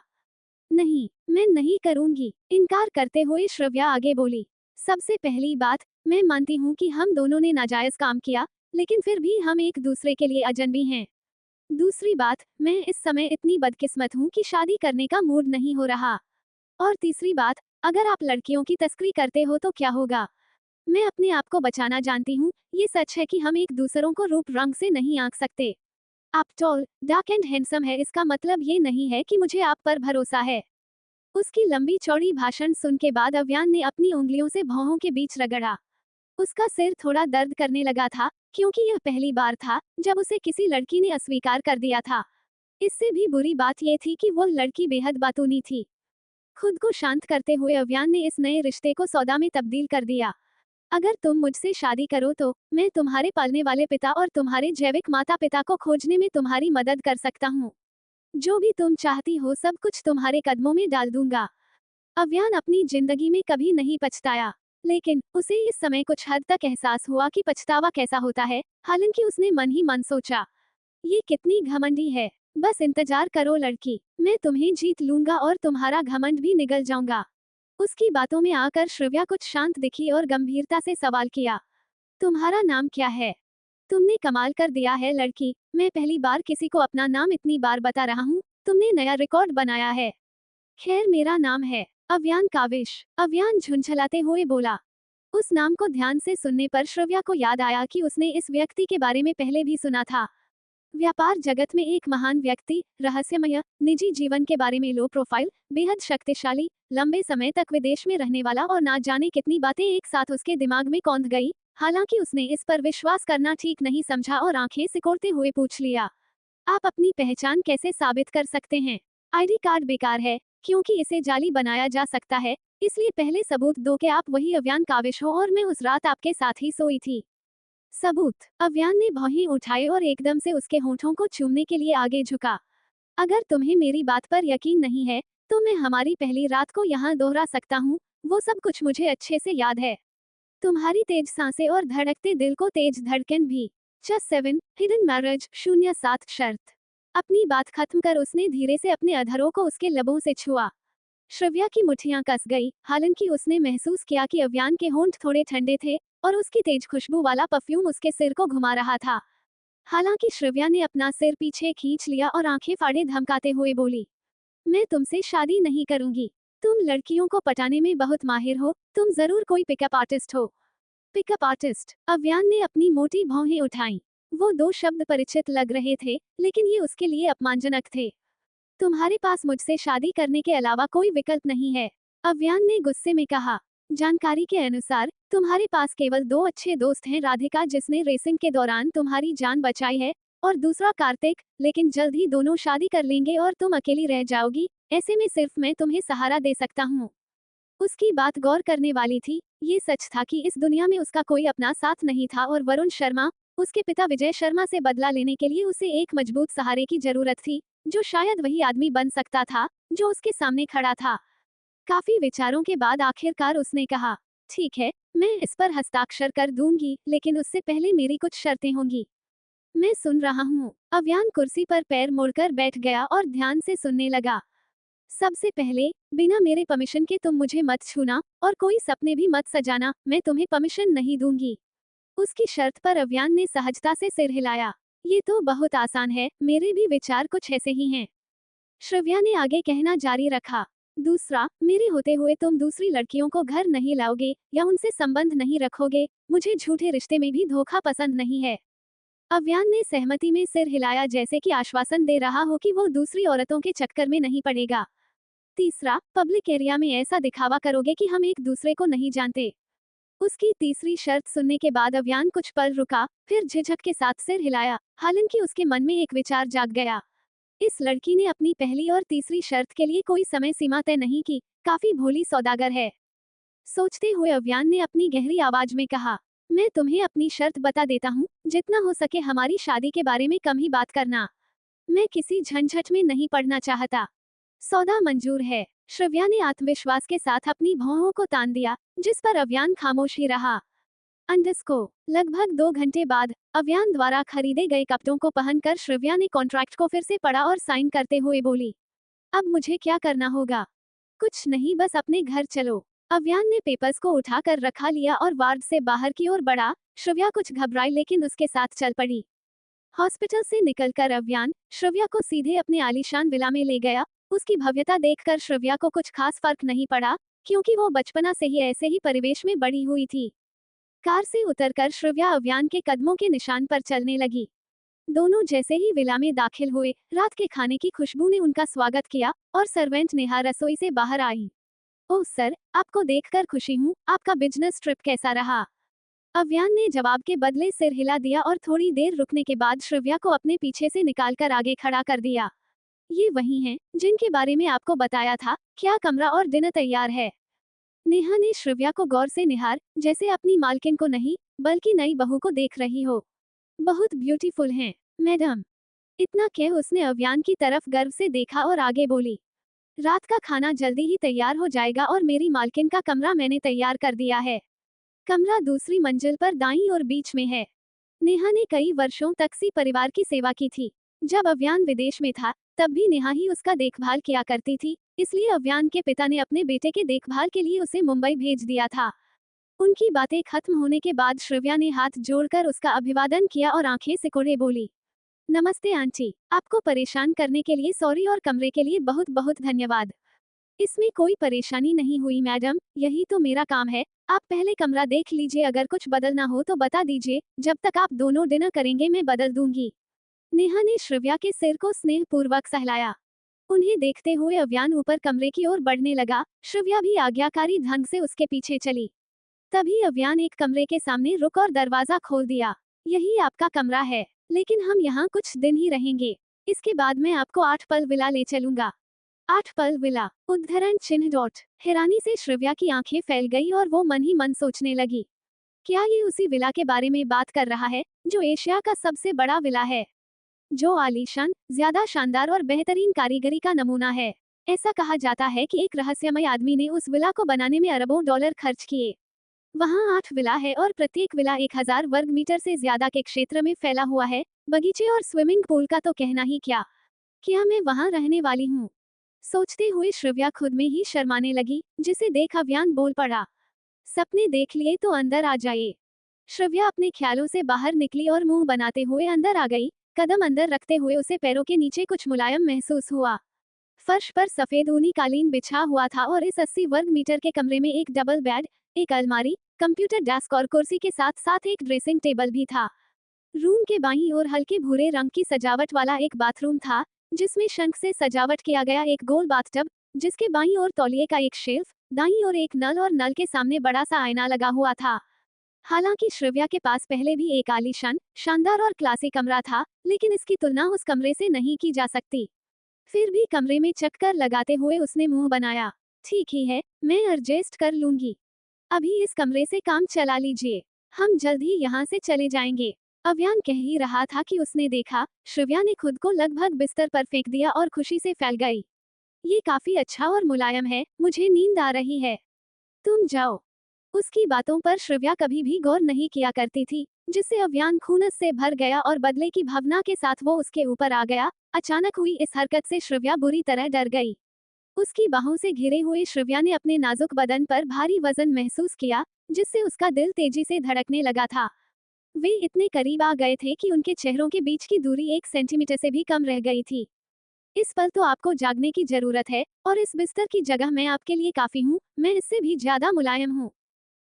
नहीं, मैं नहीं करूंगी, इनकार करते हुए श्रव्या आगे बोली। सबसे पहली बात, मैं मानती हूँ कि हम दोनों ने नाजायज काम किया, लेकिन फिर भी हम एक दूसरे के लिए अजनबी हैं। दूसरी बात, मैं इस समय इतनी बदकिस्मत हूँ कि शादी करने का मूड नहीं हो रहा। और तीसरी बात, अगर आप लड़कियों की तस्करी करते हो तो क्या होगा? मैं अपने आप को बचाना जानती हूँ, ये सच है कि हम एक दूसरों को रूप रंग से नहीं आंक सकते। आप टॉल, डार्क एंड हैंडसम है, इसका मतलब ये नहीं है कि मुझे आप पर भरोसा है। उसकी लंबी चौड़ी भाषण सुन के बाद अव्यान ने अपनी उंगलियों से भौहों के बीच रगड़ा। उसका सिर थोड़ा दर्द करने लगा था, क्योंकि यह पहली बार था जब उसे किसी लड़की ने अस्वीकार कर दिया था। इससे भी बुरी बात यह थी कि वह लड़की बेहद बातूनी थी। खुद को शांत करते हुए अव्यान ने इस नए रिश्ते को सौदा में तब्दील कर दिया। अगर तुम मुझसे शादी करो तो मैं तुम्हारे पालने वाले पिता और तुम्हारे जैविक माता पिता को खोजने में तुम्हारी मदद कर सकता हूँ। जो भी तुम चाहती हो सब कुछ तुम्हारे कदमों में डाल दूंगा। अव्यान अपनी जिंदगी में कभी नहीं पछताया, लेकिन उसे इस समय कुछ हद तक एहसास हुआ कि पछतावा कैसा होता है। हालांकि उसने मन ही मन सोचा, ये कितनी घमंडी है। बस इंतजार करो लड़की, मैं तुम्हें जीत लूंगा और तुम्हारा घमंड भी निगल जाऊंगा। उसकी बातों में आकर श्रव्या कुछ शांत दिखी और गंभीरता से सवाल किया, तुम्हारा नाम क्या है? तुमने कमाल कर दिया है लड़की, मैं पहली बार किसी को अपना नाम इतनी बार बता रहा हूँ। तुमने नया रिकॉर्ड बनाया है। खैर मेरा नाम है अव्यान काविश। अव्यान झुंझलाते हुए बोला। उस नाम को ध्यान से सुनने पर श्रव्या को याद आया कि उसने इस व्यक्ति के बारे में पहले भी सुना था। व्यापार जगत में एक महान व्यक्ति, रहस्यमय, निजी जीवन के बारे में लो प्रोफाइल, बेहद शक्तिशाली, लंबे समय तक विदेश में रहने वाला और ना जाने कितनी बातें एक साथ उसके दिमाग में कौंध गई। हालांकि उसने इस पर विश्वास करना ठीक नहीं समझा और आंखें सिकोड़ते हुए पूछ लिया, आप अपनी पहचान कैसे साबित कर सकते हैं? आईडी कार्ड बेकार है, क्योंकि इसे जाली बनाया जा सकता है, इसलिए पहले सबूत दो कि आप वही अव्यान काविश हो और मैं उस रात आपके साथ ही सोई थी। सबूत। अव्यान ने भौहें उठाई और एकदम से उसके होठों को चूमने के लिए आगे झुका। अगर तुम्हें मेरी बात पर यकीन नहीं है तो मैं हमारी पहली रात को यहाँ दोहरा सकता हूँ, वो सब कुछ मुझे अच्छे से याद है। तुम्हारी तेज सांसें और धड़कते दिल को तेज धड़कन भी। जस्ट 7 हिडन मैरिज 07 शर्त। अपनी बात खत्म कर उसने धीरे से अपने अधरों को उसके लबों से छुआ। श्रव्या की मुठ्ठियां कस गई, हालांकि उसने महसूस किया कि अव्यान के होंठ थोड़े ठंडे थे और उसकी तेज खुशबू वाला परफ्यूम उसके सिर को घुमा रहा था। हालांकि श्रव्या ने अपना सिर पीछे खींच लिया और आंखें फाड़े धमकाते हुए बोली, मैं तुमसे शादी नहीं करूंगी। तुम लड़कियों को पटाने में बहुत माहिर हो, तुम जरूर कोई पिकअप आर्टिस्ट हो। Pickup artist. अव्यान ने अपनी मोटी भौहें उठाईं। वो दो शब्द परिचित लग रहे थे, लेकिन ये उसके लिए अपमानजनक थे। तुम्हारे पास मुझसे शादी करने के अलावा कोई विकल्प नहीं है, अव्यान ने गुस्से में कहा। जानकारी के अनुसार तुम्हारे पास केवल दो अच्छे दोस्त हैं, राधिका जिसने रेसिंग के दौरान तुम्हारी जान बचाई है, और दूसरा कार्तिक, लेकिन जल्द ही दोनों शादी कर लेंगे और तुम अकेली रह जाओगी। ऐसे में सिर्फ मैं तुम्हें सहारा दे सकता हूँ। उसकी बात गौर करने वाली थी। ये सच था कि इस दुनिया में उसका कोई अपना साथ नहीं था और वरुण शर्मा, उसके पिता विजय शर्मा से बदला लेने के लिए उसे एक मजबूत सहारे की जरूरत थी, जो शायद वही आदमी बन सकता था जो उसके सामने खड़ा था। काफी विचारों के बाद आखिरकार उसने कहा, ठीक है, मैं इस पर हस्ताक्षर कर दूंगी, लेकिन उससे पहले मेरी कुछ शर्तें होंगी। मैं सुन रहा हूँ। अव्यान कुर्सी पर पैर मोड़कर बैठ गया और ध्यान से सुनने लगा। सबसे पहले, बिना मेरे परमिशन के तुम मुझे मत छूना और कोई सपने भी मत सजाना, मैं तुम्हें परमिशन नहीं दूंगी। उसकी शर्त पर अव्यान ने सहजता से सिर हिलाया। ये तो बहुत आसान है, मेरे भी विचार कुछ ऐसे ही हैं। श्रव्या ने आगे कहना जारी रखा। दूसरा, मेरे होते हुए तुम दूसरी लड़कियों को घर नहीं लाओगे या उनसे संबंध नहीं रखोगे। मुझे झूठे रिश्ते में भी धोखा पसंद नहीं है। अव्यान ने सहमति में सिर हिलाया, जैसे कि आश्वासन दे रहा हो कि वो दूसरी औरतों के चक्कर में नहीं पड़ेगा। तीसरा, पब्लिक एरिया में ऐसा दिखावा करोगे कि हम एक दूसरे को नहीं जानते। उसकी तीसरी शर्त सुनने के बाद अव्यान कुछ पल रुका, फिर झिझक के साथ सिर हिलाया। हालांकि उसके मन में एक विचार जाग गया। इस लड़की ने अपनी पहली और तीसरी शर्त के लिए कोई समय सीमा तय नहीं की, काफी भोली सौदागर है। सोचते हुए अव्यान ने अपनी गहरी आवाज में कहा, मैं तुम्हें अपनी शर्त बता देता हूँ, जितना हो सके हमारी शादी के बारे में कम ही बात करना। मैं किसी झंझट में नहीं पड़ना चाहता। सौदा मंजूर है। श्रव्या ने आत्मविश्वास के साथ अपनी भौहों को तान दिया, जिस पर अव्यान खामोश ही रहा। अंडस्को। लगभग 2 घंटे बाद अव्यान द्वारा खरीदे गए कपड़ों को पहनकर श्रव्या ने कॉन्ट्रैक्ट को फिर से पढ़ा और साइन करते हुए बोली, अब मुझे क्या करना होगा? कुछ नहीं, बस अपने घर चलो। अव्यान ने पेपर्स को उठाकर रखा लिया और वार्ड से बाहर की ओर बढ़ा। श्रव्या कुछ घबराई, लेकिन उसके साथ चल पड़ी। हॉस्पिटल से निकलकर अव्यान श्रव्या को सीधे अपने आलीशान विला में ले गया। उसकी भव्यता देखकर श्रव्या को कुछ खास फर्क नहीं पड़ा, क्योंकि वो बचपना से ही ऐसे ही परिवेश में बड़ी हुई थी। कार से उतरकर श्रव्या अव्यान के कदमों के निशान पर चलने लगी। दोनों जैसे ही विला में दाखिल हुए, रात के खाने की खुशबू ने उनका स्वागत किया और सर्वेंट नेहा रसोई से बाहर आई। ओह सर, आपको देखकर खुशी हूँ। आपका बिजनेस ट्रिप कैसा रहा? अव्यान ने जवाब के बदले सिर हिला दिया और थोड़ी देर रुकने के बाद श्रव्या को अपने पीछे से निकालकर आगे खड़ा कर दिया। ये वही हैं जिनके बारे में आपको बताया था। क्या कमरा और डिनर तैयार है? नेहा ने श्रव्या को गौर से निहार, जैसे अपनी मालकिन को नहीं बल्कि नई बहू को देख रही हो। बहुत ब्यूटीफुल हैं, मैडम। इतना कह उसने अव्यान की तरफ गर्व से देखा और आगे बोली, रात का खाना जल्दी ही तैयार हो जाएगा और मेरी मालकिन का कमरा मैंने तैयार कर दिया है। कमरा दूसरी मंजिल पर दाईं और बीच में है। नेहा ने कई वर्षों तक सी परिवार की सेवा की थी। जब अव्यान विदेश में था तब भी नेहा ही उसका देखभाल किया करती थी, इसलिए अव्यान के पिता ने अपने बेटे के देखभाल के लिए उसे मुंबई भेज दिया था। उनकी बातें खत्म होने के बाद श्रव्या ने हाथ जोड़कर उसका अभिवादन किया और आंखें सिकोड़े बोली, नमस्ते आंटी, आपको परेशान करने के लिए सॉरी और कमरे के लिए बहुत बहुत धन्यवाद। इसमें कोई परेशानी नहीं हुई मैडम, यही तो मेरा काम है। आप पहले कमरा देख लीजिए, अगर कुछ बदलना हो तो बता दीजिए। जब तक आप दोनों डिनर करेंगे मैं बदल दूंगी। नेहा ने श्रव्या के सिर को स्नेहपूर्वक सहलाया। उन्हें देखते हुए अव्यान ऊपर कमरे की ओर बढ़ने लगा। श्रव्या भी आज्ञाकारी ढंग से उसके पीछे चली। तभी अव्यान एक कमरे के सामने रुक और दरवाजा खोल दिया। यही आपका कमरा है, लेकिन हम यहाँ कुछ दिन ही रहेंगे। इसके बाद मैं आपको 8 पल विला ले चलूंगा। 8 पल विला, उद्धरण चिन्ह डॉट। हैरानी से श्रव्या की आंखें फैल गई और वो मन ही मन सोचने लगी, क्या ये उसी विला के बारे में बात कर रहा है जो एशिया का सबसे बड़ा विला है, जो आलीशान, ज्यादा शानदार और बेहतरीन कारीगरी का नमूना है। ऐसा कहा जाता है कि एक रहस्यमय आदमी ने उस विला को बनाने में अरबों डॉलर खर्च किए। वहाँ 8 विला है और प्रत्येक विला 1000 वर्ग मीटर से ज्यादा के क्षेत्र में फैला हुआ है। बगीचे और स्विमिंग पूल का तो कहना ही क्या मैं वहाँ रहने वाली हूँ? सोचते हुए श्रव्या खुद में ही शर्माने लगी, जिसे देख अव्यान बोल पड़ा, सपने देख लिए तो अंदर आ जाइए। श्रव्या अपने ख्यालों से बाहर निकली और मुंह बनाते हुए अंदर आ गई। कदम अंदर रखते हुए उसे पैरों के नीचे कुछ मुलायम महसूस हुआ। फर्श पर सफेद ऊनी कालीन बिछा हुआ था और इस 80 वर्ग मीटर के कमरे में एक डबल बेड, एक अलमारी, कंप्यूटर डेस्क और कुर्सी के साथ साथ एक ड्रेसिंग टेबल भी था। रूम के बाईं ओर हल्के भूरे रंग की सजावट वाला एक बाथरूम था, जिसमें शंख से सजावट किया गया एक गोल बाथटब, जिसके बाईं ओर तौलिए का एक शेल्फ, दाईं ओर एक नल और नल के सामने बड़ा सा आईना लगा हुआ था। हालांकि श्रव्या के पास पहले भी एक आलीशान, शानदार और क्लासी कमरा था, लेकिन इसकी तुलना उस कमरे से नहीं की जा सकती। फिर भी कमरे में चक्कर लगाते हुए उसने मुंह बनाया, ठीक ही है, मैं एडजस्ट कर लूंगी। अभी इस कमरे से काम चला लीजिए, हम जल्द ही यहाँ से चले जाएंगे। अव्यान कह ही रहा था कि उसने देखा श्रव्या ने खुद को लगभग बिस्तर पर फेंक दिया और खुशी से फैल गई। ये काफी अच्छा और मुलायम है, मुझे नींद आ रही है, तुम जाओ। उसकी बातों पर श्रव्या कभी भी गौर नहीं किया करती थी, जिससे अव्यान खुनस से भर गया और बदले की भावना के साथ वो उसके ऊपर आ गया। अचानक हुई इस हरकत से श्रव्या बुरी तरह डर गई। उसकी बाहों से घिरे हुए श्रव्या ने अपने नाजुक बदन पर भारी वजन महसूस किया, जिससे उसका दिल तेजी से धड़कने लगा था। वे इतने करीब आ गए थे कि उनके चेहरों के बीच की दूरी 1 सेंटीमीटर से भी कम रह गई थी। इस पल तो आपको जागने की जरूरत है, और इस बिस्तर की जगह मैं आपके लिए काफी हूँ, मैं इससे भी ज्यादा मुलायम हूँ।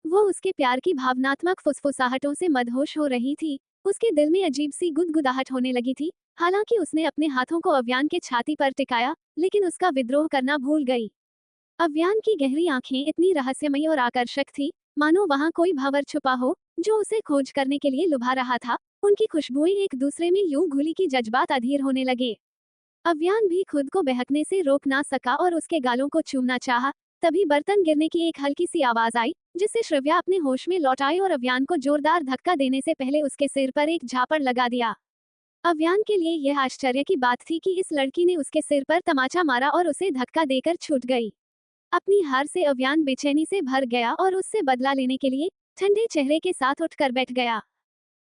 वो उसके प्यार की भावनात्मक फुसफुसाहटों से मदहोश हो रही थी। उसके दिल में अजीब सी गुदगुदाहट होने लगी थी। हालांकि उसने अपने हाथों को अव्यान के छाती पर टिकाया, लेकिन उसका विद्रोह करना भूल गई। अव्यान की गहरी आंखें इतनी रहस्यमयी और आकर्षक थी, मानो वहां कोई भंवर छुपा हो जो उसे खोज करने के लिए लुभा रहा था। उनकी खुशबुएं एक दूसरे में यूं घुली कि जज्बात अधीर होने लगे। अव्यान भी खुद को बहकने से रोक ना सका और उसके गालों को चूमना चाहा। तभी बर्तन गिरने की एक हल्की सी आवाज आई, जिससे श्रव्या अपने होश में लौट आई और अव्यान को जोरदार धक्का देने से पहले उसके सिर पर एक झापड़ लगा दिया। अव्यान के लिए यह आश्चर्य की बात थी कि इस लड़की ने उसके सिर पर तमाचा मारा और उसे धक्का देकर छूट गई। अपनी हार से अव्यान बेचैनी से भर गया और उससे बदला लेने के लिए ठंडे चेहरे के साथ उठकर बैठ गया।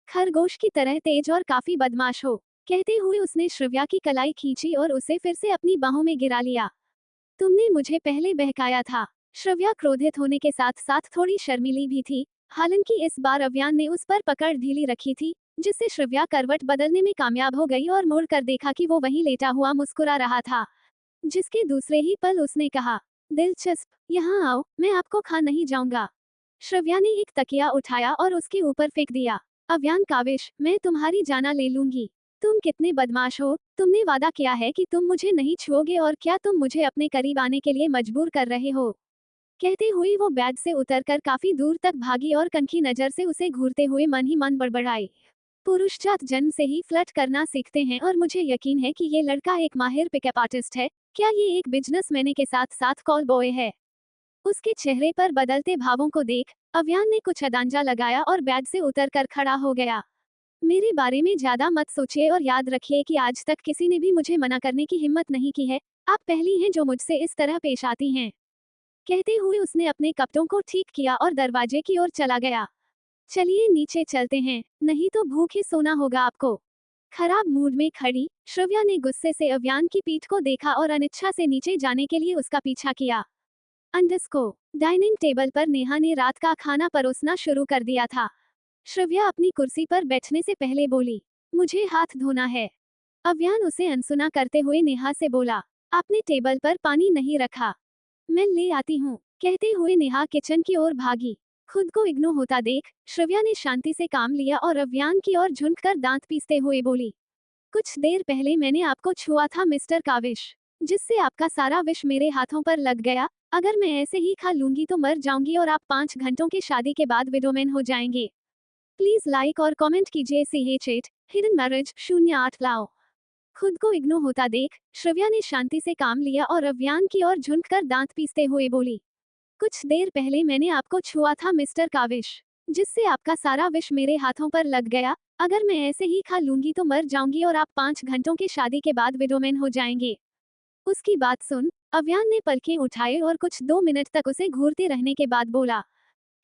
खरगोश की तरह तेज और काफी बदमाश हो, कहते हुए उसने श्रव्या की कलाई खींची और उसे फिर से अपनी बाहों में गिरा लिया। तुमने मुझे पहले बहकाया था। श्रव्या क्रोधित होने के साथ साथ थोड़ी शर्मीली भी थी। हालांकि इस बार अव्यान ने उस पर पकड़ ढीली रखी थी, जिससे श्रव्या करवट बदलने में कामयाब हो गई और मुड़ कर देखा कि वो वहीं लेटा हुआ मुस्कुरा रहा था। जिसके दूसरे ही पल उसने कहा, दिलचस्प, यहाँ आओ, मैं आपको खा नहीं जाऊंगा। श्रव्या ने एक तकिया उठाया और उसके ऊपर फेंक दिया। अव्यान काविश, मैं तुम्हारी जाना ले लूंगी, तुम कितने बदमाश हो, तुमने वादा किया है कि तुम मुझे नहीं छुओगे और क्या तुम मुझे अपने करीब आने के लिए मजबूर कर रहे हो। कहते हुए वो बेड से उतरकर काफी दूर तक भागी और कनखी नजर से उसे घूरते हुए मन ही मन बड़बड़ाई। पुरुष जात जन्म से ही फ्लर्ट करना सीखते हैं और मुझे यकीन है कि ये लड़का एक माहिर पिकअप आर्टिस्ट है। क्या ये एक बिजनेसमैन के साथ साथ कॉल बॉय है? उसके चेहरे पर बदलते भावों को देख अव्यान ने कुछ अदांजा लगाया और बेड से उतरकर खड़ा हो गया। मेरे बारे में ज्यादा मत सोचिए और याद रखिए कि आज तक किसी ने भी मुझे मना करने की हिम्मत नहीं की है। आप पहली हैं जो मुझसे इस तरह पेश आती हैं। कहते हुए उसने अपने कपड़ों को ठीक किया और दरवाजे की ओर चला गया। चलिए नीचे चलते हैं, नहीं तो भूखे सोना होगा आपको। खराब मूड में खड़ी श्रव्या ने गुस्से से अव्यान की पीठ को देखा और अनिच्छा से नीचे जाने के लिए उसका पीछा किया। अंडस्को डाइनिंग टेबल पर नेहा ने रात का खाना परोसना शुरू कर दिया था। श्रव्या अपनी कुर्सी पर बैठने से पहले बोली, मुझे हाथ धोना है। अव्यान उसे अनसुना करते हुए नेहा से बोला, आपने टेबल पर पानी नहीं रखा, मैं ले आती हूँ। कहते हुए नेहा किचन की ओर भागी। खुद को इग्नोर होता देख श्रव्या ने शांति से काम लिया और अव्यान की ओर झुककर दांत पीसते हुए बोली, कुछ देर पहले मैंने आपको छुआ था मिस्टर काविश, जिससे आपका सारा विष मेरे हाथों पर लग गया। अगर मैं ऐसे ही खा लूंगी तो मर जाऊंगी और आप 5 घंटों की शादी के बाद विडोमैन हो जाएंगे। प्लीज लाइक और कमेंट कीजिए। CH8 हिडन मैरिज 08 लाओ। खुद को इग्नोर होता देख श्रव्या ने शांति से काम लिया और अव्यान की ओर झुककर दांत पीसते हुए बोली, कुछ देर पहले मैंने आपको छुआ था मिस्टर काविश, जिससे आपका सारा विष मेरे हाथों पर लग गया। अगर मैं ऐसे ही खा लूंगी तो मर जाऊंगी और आप 5 घंटों की शादी के बाद विडोमैन हो जाएंगे। उसकी बात सुन अव्यान ने पलकें उठाए और कुछ 2 मिनट तक उसे घूरते रहने के बाद बोला,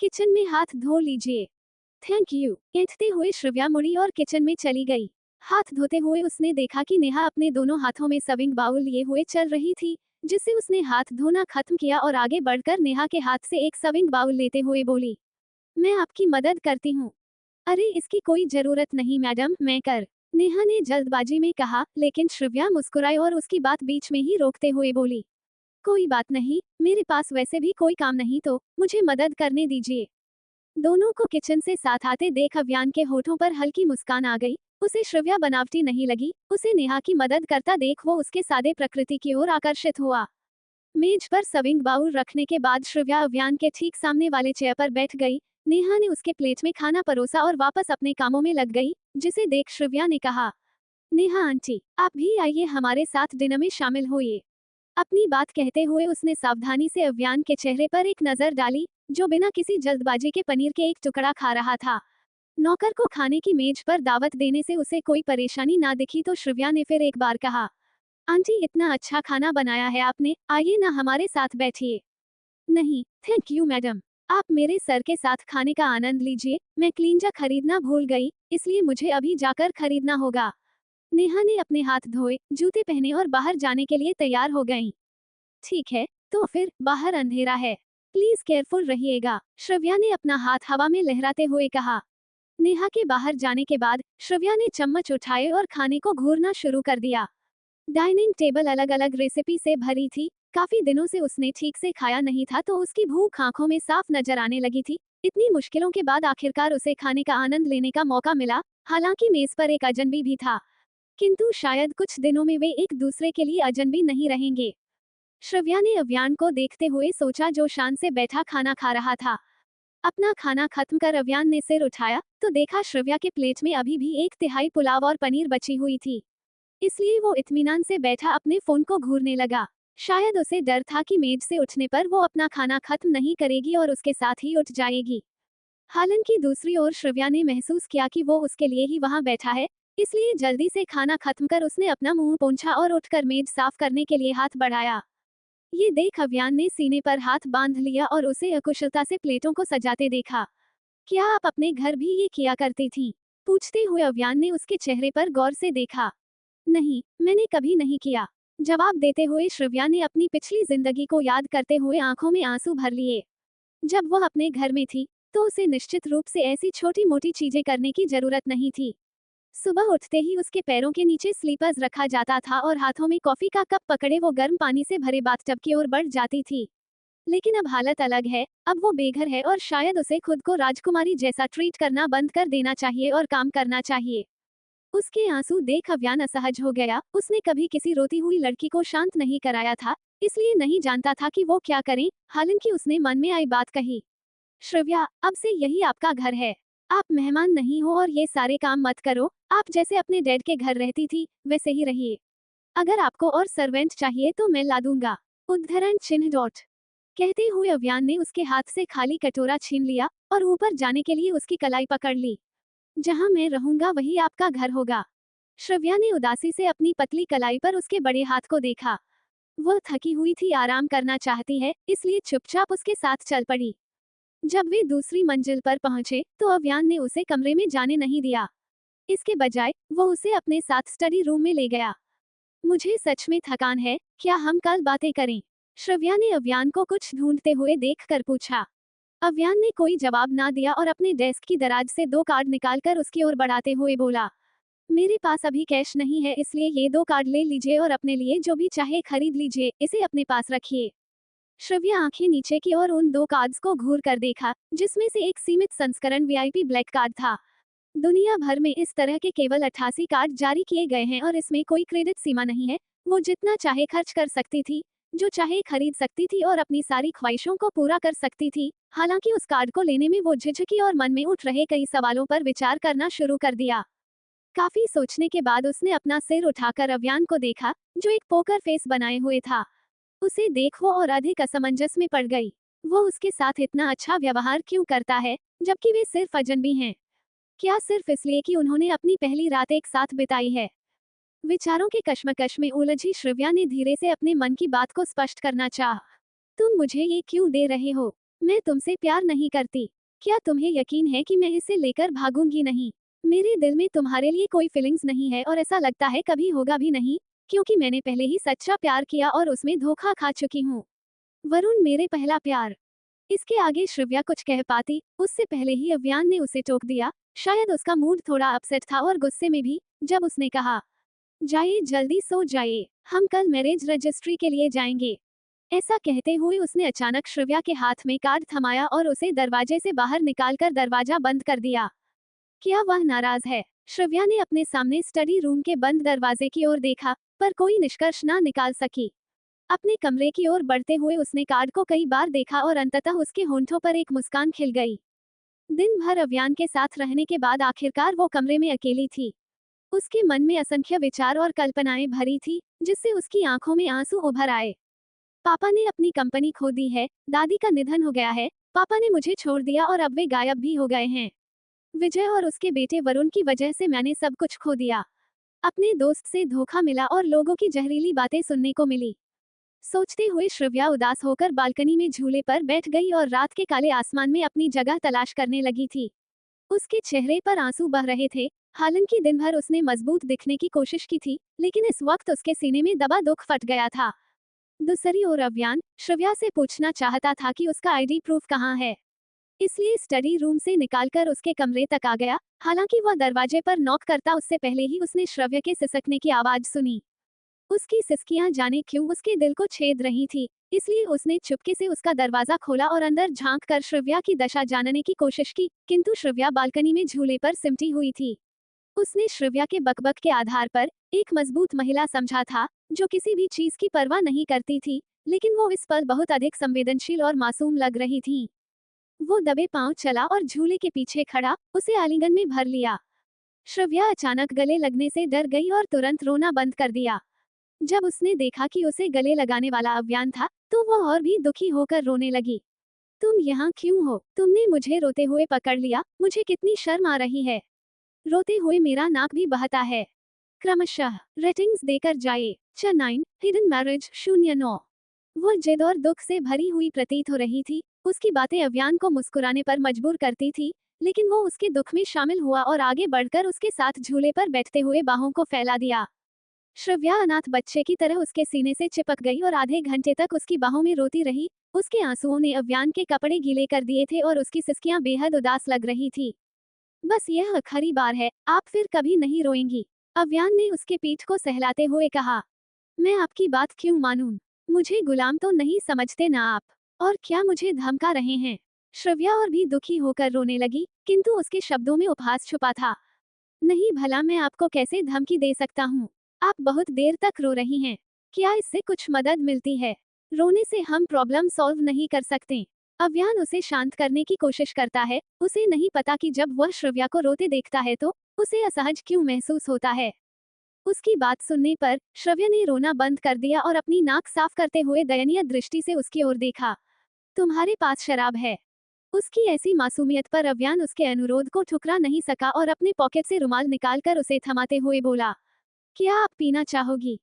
किचन में हाथ धो लीजिए। Thank you. कहते हुए श्रव्या मुड़ी और किचन में चली गई। हाथ धोते हुए उसने देखा कि नेहा अपने दोनों हाथों में सर्विंग बाउल लिए हुए चल रही थी, जिससे उसने हाथ धोना खत्म किया और आगे बढ़कर नेहा के हाथ से एक सर्विंग बाउल लेते हुए बोली, मैं आपकी मदद करती हूँ। अरे इसकी कोई जरूरत नहीं मैडम, मैं कर। नेहा ने जल्दबाजी में कहा, लेकिन श्रव्या मुस्कुराई और उसकी बात बीच में ही रोकते हुए बोली, कोई बात नहीं, मेरे पास वैसे भी कोई काम नहीं तो मुझे मदद करने दीजिए। दोनों को किचन से साथ आते देख अव्यान के होठों पर हल्की मुस्कान आ गई। उसे श्रव्या बनावटी नहीं लगी। उसे नेहा की मदद करता देख वो उसके सादे प्रकृति की ओर आकर्षित हुआ। मेज पर सर्विंग बाउल रखने के बाद श्रव्या अव्यान के ठीक सामने वाले चेयर पर बैठ गई। नेहा ने उसके प्लेट में खाना परोसा और वापस अपने कामों में लग गई, जिसे देख श्रव्या ने कहा, नेहा आंटी, आप भी आइए हमारे साथ डिनर में शामिल होइए। अपनी बात कहते हुए उसने सावधानी से अव्यान के चेहरे पर एक नजर डाली, जो बिना किसी जल्दबाजी के पनीर के एक टुकड़ा खा रहा था। नौकर को खाने की मेज पर दावत देने से उसे कोई परेशानी ना दिखी तो श्रव्या ने फिर एक बार कहा, आंटी इतना अच्छा खाना बनाया है आपने, आइए ना हमारे साथ बैठिए। नहीं थैंक यू मैडम, आप मेरे सर के साथ खाने का आनंद लीजिए। मैं क्लींजा खरीदना भूल गई, इसलिए मुझे अभी जाकर खरीदना होगा। नेहा ने अपने हाथ धोए, जूते पहने और बाहर जाने के लिए तैयार हो गईं। ठीक है, तो फिर बाहर अंधेरा है, प्लीज केयरफुल रहिएगा, श्रव्या ने अपना हाथ हवा में लहराते हुए कहा। नेहा के बाहर जाने के बाद श्रव्या ने चम्मच उठाए और खाने को घूरना शुरू कर दिया। डाइनिंग टेबल अलग अलग रेसिपी से भरी थी। काफी दिनों से उसने ठीक से खाया नहीं था तो उसकी भूख आंखों में साफ नजर आने लगी थी। इतनी मुश्किलों के बाद आखिरकार उसे खाने का आनंद लेने का मौका मिला। हालांकि मेज पर एक अजनबी भी था, किंतु शायद कुछ दिनों में वे एक दूसरे के लिए अजनबी नहीं रहेंगे। श्रव्या ने अव्यान को देखते हुए सोचा, जो शान से बैठा खाना खा रहा था। अपना खाना खत्म कर अव्यान ने सिर उठाया तो देखा श्रव्या के प्लेट में अभी भी 1/3 पुलाव और पनीर बची हुई थी। इसलिए वो इत्मीनान से बैठा अपने फोन को घूरने लगा। शायद उसे डर था कि मेज से उठने पर वो अपना खाना खत्म नहीं करेगी और उसके साथ ही उठ जाएगी। हालांकि दूसरी ओर श्रव्या ने महसूस किया कि वो उसके लिए ही वहां बैठा है, इसलिए जल्दी से खाना खत्म कर उसने अपना मुंह पोंछा और उठकर मेज साफ करने के लिए हाथ बढ़ाया। ये देख अव्यान ने सीने पर हाथ बांध लिया और उसे अकुशलता से प्लेटों को सजाते देखा। क्या आप अपने घर भी ये किया करती थी? पूछते हुए अव्यान ने उसके चेहरे पर गौर से देखा। नहीं, मैंने कभी नहीं किया, जवाब देते हुए श्रव्या ने अपनी पिछली जिंदगी को याद करते हुए आंखों में आंसू भर लिए। जब वह अपने घर में थी तो उसे निश्चित रूप से ऐसी छोटी मोटी चीजें करने की जरूरत नहीं थी। सुबह उठते ही उसके पैरों के नीचे स्लीपर्स रखा जाता था और हाथों में कॉफी का कप पकड़े वो गर्म पानी से भरे बाथटब की ओर बढ़ जाती थी। लेकिन अब हालत अलग है। अब वो बेघर है और शायद उसे खुद को राजकुमारी जैसा ट्रीट करना बंद कर देना चाहिए और काम करना चाहिए। उसके आंसू देख अव्यान असहज हो गया। उसने कभी किसी रोती हुई लड़की को शांत नहीं कराया था, इसलिए नहीं जानता था कि वो क्या करें। हालांकि उसने मन में आई बात कही, श्रव्या, अब से यही आपका घर है। आप मेहमान नहीं हो और ये सारे काम मत करो। आप जैसे अपने डैड के घर रहती थी वैसे ही रहिए। अगर आपको और सर्वेंट चाहिए तो मैं ला दूंगा। उद्धरण चिन्ह डॉट। कहते हुए अव्यान ने उसके हाथ से खाली कटोरा छीन लिया और ऊपर जाने के लिए उसकी कलाई पकड़ ली। जहां मैं रहूंगा वही आपका घर होगा। श्रव्या ने उदासी से अपनी पतली कलाई पर उसके बड़े हाथ को देखा। वह थकी हुई थी, आराम करना चाहती है, इसलिए चुपचाप उसके साथ चल पड़ी। जब वे दूसरी मंजिल पर पहुंचे तो अव्यान ने उसे कमरे में जाने नहीं दिया। इसके बजाय वो उसे अपने साथ स्टडी रूम में ले गया। मुझे सच में थकान है, क्या हम कल बातें करें? श्रव्या ने अव्यान को कुछ ढूंढते हुए देखकर पूछा। अव्यान ने कोई जवाब ना दिया और अपने डेस्क की दराज से 2 कार्ड निकालकर उसकी ओर बढ़ाते हुए बोला, मेरे पास अभी कैश नहीं है, इसलिए ये 2 कार्ड ले लीजिए और अपने लिए जो भी चाहे खरीद लीजिए, इसे अपने पास रखिए। श्रव्या आंखें नीचे की और उन 2 कार्ड्स को घूर कर देखा, जिसमें से एक सीमित संस्करण वीआईपी ब्लैक कार्ड था। दुनिया भर में इस तरह के केवल 88 कार्ड जारी किए गए हैं और इसमें कोई क्रेडिट सीमा नहीं है। वो जितना चाहे खर्च कर सकती थी, जो चाहे खरीद सकती थी और अपनी सारी ख्वाहिशों को पूरा कर सकती थी। हालांकि उस कार्ड को लेने में वो झिझकी और मन में उठ रहे कई सवालों पर विचार करना शुरू कर दिया। काफी सोचने के बाद उसने अपना सिर उठाकर अव्यान को देखा, जो एक पोकर फेस बनाए हुए था। उसे देख वो और अधिक असमंजस में पड़ गई। वो उसके साथ इतना अच्छा व्यवहार क्यों करता है, जबकि वे सिर्फ अजनबी हैं? क्या सिर्फ इसलिए कि उन्होंने अपनी पहली रात एक साथ बिताई है? विचारों के कश्मकश में उलझी श्रव्या ने धीरे से अपने मन की बात को स्पष्ट करना चाहा। तुम मुझे ये क्यों दे रहे हो? मैं तुमसे प्यार नहीं करती। क्या तुम्हें यकीन है कि मैं इसे लेकर भागूंगी नहीं? मेरे दिल में तुम्हारे लिए कोई फीलिंग्स नहीं है और ऐसा लगता है कभी होगा भी नहीं, क्योंकि मैंने पहले ही सच्चा प्यार किया और उसमें धोखा खा चुकी हूँ। वरुण, मेरे पहला प्यार। इसके आगे श्रव्या कुछ कह पाती, उससे पहले ही अव्यान ने उसे टोक दिया। शायद उसका मूड थोड़ा अपसेट था और गुस्से में भी, जब उसने कहा, जाइए जल्दी सो जाइए, हम कल मैरिज रजिस्ट्री के लिए जाएंगे। ऐसा कहते हुए उसने अचानक श्रव्या के हाथ में कार्ड थमाया और उसे दरवाजे से बाहर निकालकर दरवाजा बंद कर दिया। क्या वह नाराज है? श्रव्या ने अपने सामने स्टडी रूम के बंद दरवाजे की ओर देखा, पर कोई निष्कर्ष ना निकाल सकी। अपने कमरे की ओर बढ़ते हुए उसने कार्ड को कई बार देखा और अंततः उसके होंठों पर एक मुस्कान खिल गई। दिन भर अव्यान के साथ रहने के बाद आखिरकार वो कमरे में अकेली थी। उसके मन में असंख्य विचार और कल्पनाएं भरी थी, जिससे उसकी आंखों में आंसू उभर आए। पापा ने अपनी कंपनी खो दी है, दादी का निधन हो गया है, पापा ने मुझे छोड़ दिया और अब वे गायब भी हो गए हैं। विजय और उसके बेटे वरुण की वजह से मैंने सब कुछ खो दिया। अपने दोस्त से धोखा मिला और लोगों की जहरीली बातें सुनने को मिली। सोचते हुए श्रव्या उदास होकर बालकनी में झूले पर बैठ गई और रात के काले आसमान में अपनी जगह तलाश करने लगी थी। उसके चेहरे पर आंसू बह रहे थे। हालांकि दिन भर उसने मजबूत दिखने की कोशिश की थी, लेकिन इस वक्त उसके सीने में दबा दुख फट गया था। दूसरी ओर अव्यान श्रव्या से पूछना चाहता था कि उसका आईडी प्रूफ कहाँ है, इसलिए स्टडी रूम से निकालकर उसके कमरे तक आ गया। हालांकि वह दरवाजे पर नॉक करता उससे पहले ही उसने श्रव्या के सिसकने की आवाज सुनी। उसकी सिसकियां जाने क्यों उसके दिल को छेद रही थी, इसलिए उसने चुपके से उसका दरवाजा खोला और अंदर झांक कर श्रव्या की दशा जानने की कोशिश की, किंतु श्रव्या बालकनी में झूले पर सिमटी हुई थी। उसने श्रव्या के बकबक के आधार पर एक मजबूत महिला समझा था, जो किसी भी चीज की परवाह नहीं करती थी, लेकिन वो इस पल बहुत अधिक संवेदनशील और मासूम लग रही थी। वो दबे पांव चला और झूले के पीछे खड़ा उसे आलिंगन में भर लिया। श्रव्या अचानक गले लगने से डर गई और तुरंत रोना बंद कर दिया। जब उसने देखा कि उसे गले लगाने वाला अव्यान था, तो वह और भी दुखी होकर रोने लगी। तुम यहाँ क्यों हो? तुमने मुझे रोते हुए पकड़ लिया, मुझे कितनी शर्म आ रही है। रोते हुए मेरा नाक भी बहता है। क्रमशः रेटिंग्स देकर जाइए। 9 हिडन मैरिज 09। वो जिद और दुख से भरी हुई प्रतीत हो रही थी। उसकी बातें अव्यान को मुस्कुराने पर मजबूर करती थी, लेकिन वो उसके दुख में शामिल हुआ और आगे बढ़कर उसके साथ झूले पर बैठते हुए बाहों को फैला दिया। श्रव्या अनाथ बच्चे की तरह उसके सीने से चिपक गई और आधे घंटे तक उसकी बाहों में रोती रही। उसके आंसुओं ने अव्यान के कपड़े गीले कर दिए थे और उसकी सिसकियां बेहद उदास लग रही थी। बस यह आखिरी बार है, आप फिर कभी नहीं रोएंगी, अव्यान ने उसके पीठ को सहलाते हुए कहा। मैं आपकी बात क्यों मानूं? मुझे गुलाम तो नहीं समझते ना आप? और क्या मुझे धमका रहे हैं? श्रव्या और भी दुखी होकर रोने लगी, किंतु उसके शब्दों में उपहास छुपा था। नहीं भला मैं आपको कैसे धमकी दे सकता हूँ? आप बहुत देर तक रो रही हैं। क्या इससे कुछ मदद मिलती है? रोने से हम प्रॉब्लम सॉल्व नहीं कर सकते। अव्यान उसे शांत करने की कोशिश करता है। उसे नहीं पता कि जब वह श्रव्या को रोते देखता है तो उसे असहज क्यों महसूस होता है। उसकी बात सुनने पर श्रव्या ने रोना बंद कर दिया और अपनी नाक साफ करते हुए दयनीय दृष्टि से उसकी ओर देखा। तुम्हारे पास शराब है? उसकी ऐसी मासूमियत पर अव्यान उसके अनुरोध को ठुकरा नहीं सका और अपने पॉकेट से रुमाल निकालकर उसे थमाते हुए बोला, क्या आप पीना चाहोगी?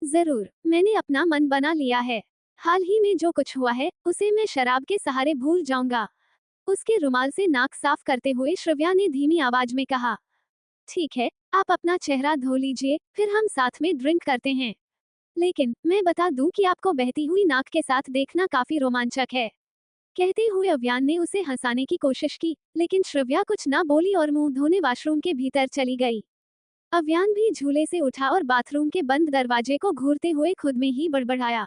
जरूर, मैंने अपना मन बना लिया है। हाल ही में जो कुछ हुआ है उसे मैं शराब के सहारे भूल जाऊंगा। उसके रुमाल से नाक साफ करते हुए श्रव्या ने धीमी आवाज में कहा, ठीक है, आप अपना चेहरा धो लीजिए, फिर हम साथ में ड्रिंक करते हैं। लेकिन मैं बता दूं कि आपको बहती हुई नाक के साथ देखना काफी रोमांचक है। कहते हुए अव्यान ने उसे हंसाने की कोशिश की, लेकिन श्रव्या कुछ ना बोली और मुंह धोने वॉशरूम के भीतर चली गई। अव्यान भी झूले से उठा और बाथरूम के बंद दरवाजे को घूरते हुए खुद में ही बड़बड़ाया,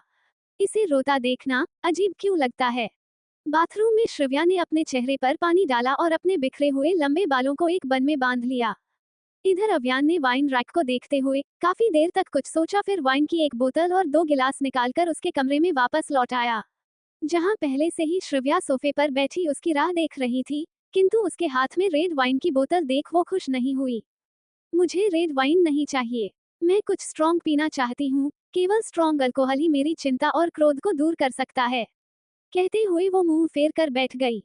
इसे रोता देखना अजीब क्यों लगता है। बाथरूम में श्रव्या ने अपने चेहरे पर पानी डाला और अपने बिखरे हुए लंबे बालों को एक बन में बांध लिया। इधर अव्यान ने वाइन रैक को देखते हुए काफी देर तक कुछ सोचा, फिर वाइन की एक बोतल और 2 गिलास निकालकर उसके कमरे में वापस लौट आया, जहां पहले से ही श्रव्या सोफे पर बैठी उसकी राह देख रही थी। किंतु उसके हाथ में रेड वाइन की बोतल देख वो खुश नहीं हुई। मुझे रेड वाइन नहीं चाहिए, मैं कुछ स्ट्रॉन्ग पीना चाहती हूँ। केवल स्ट्रॉन्ग अल्कोहल ही मेरी चिंता और क्रोध को दूर कर सकता है। कहते हुए वो मुंह फेर कर बैठ गई।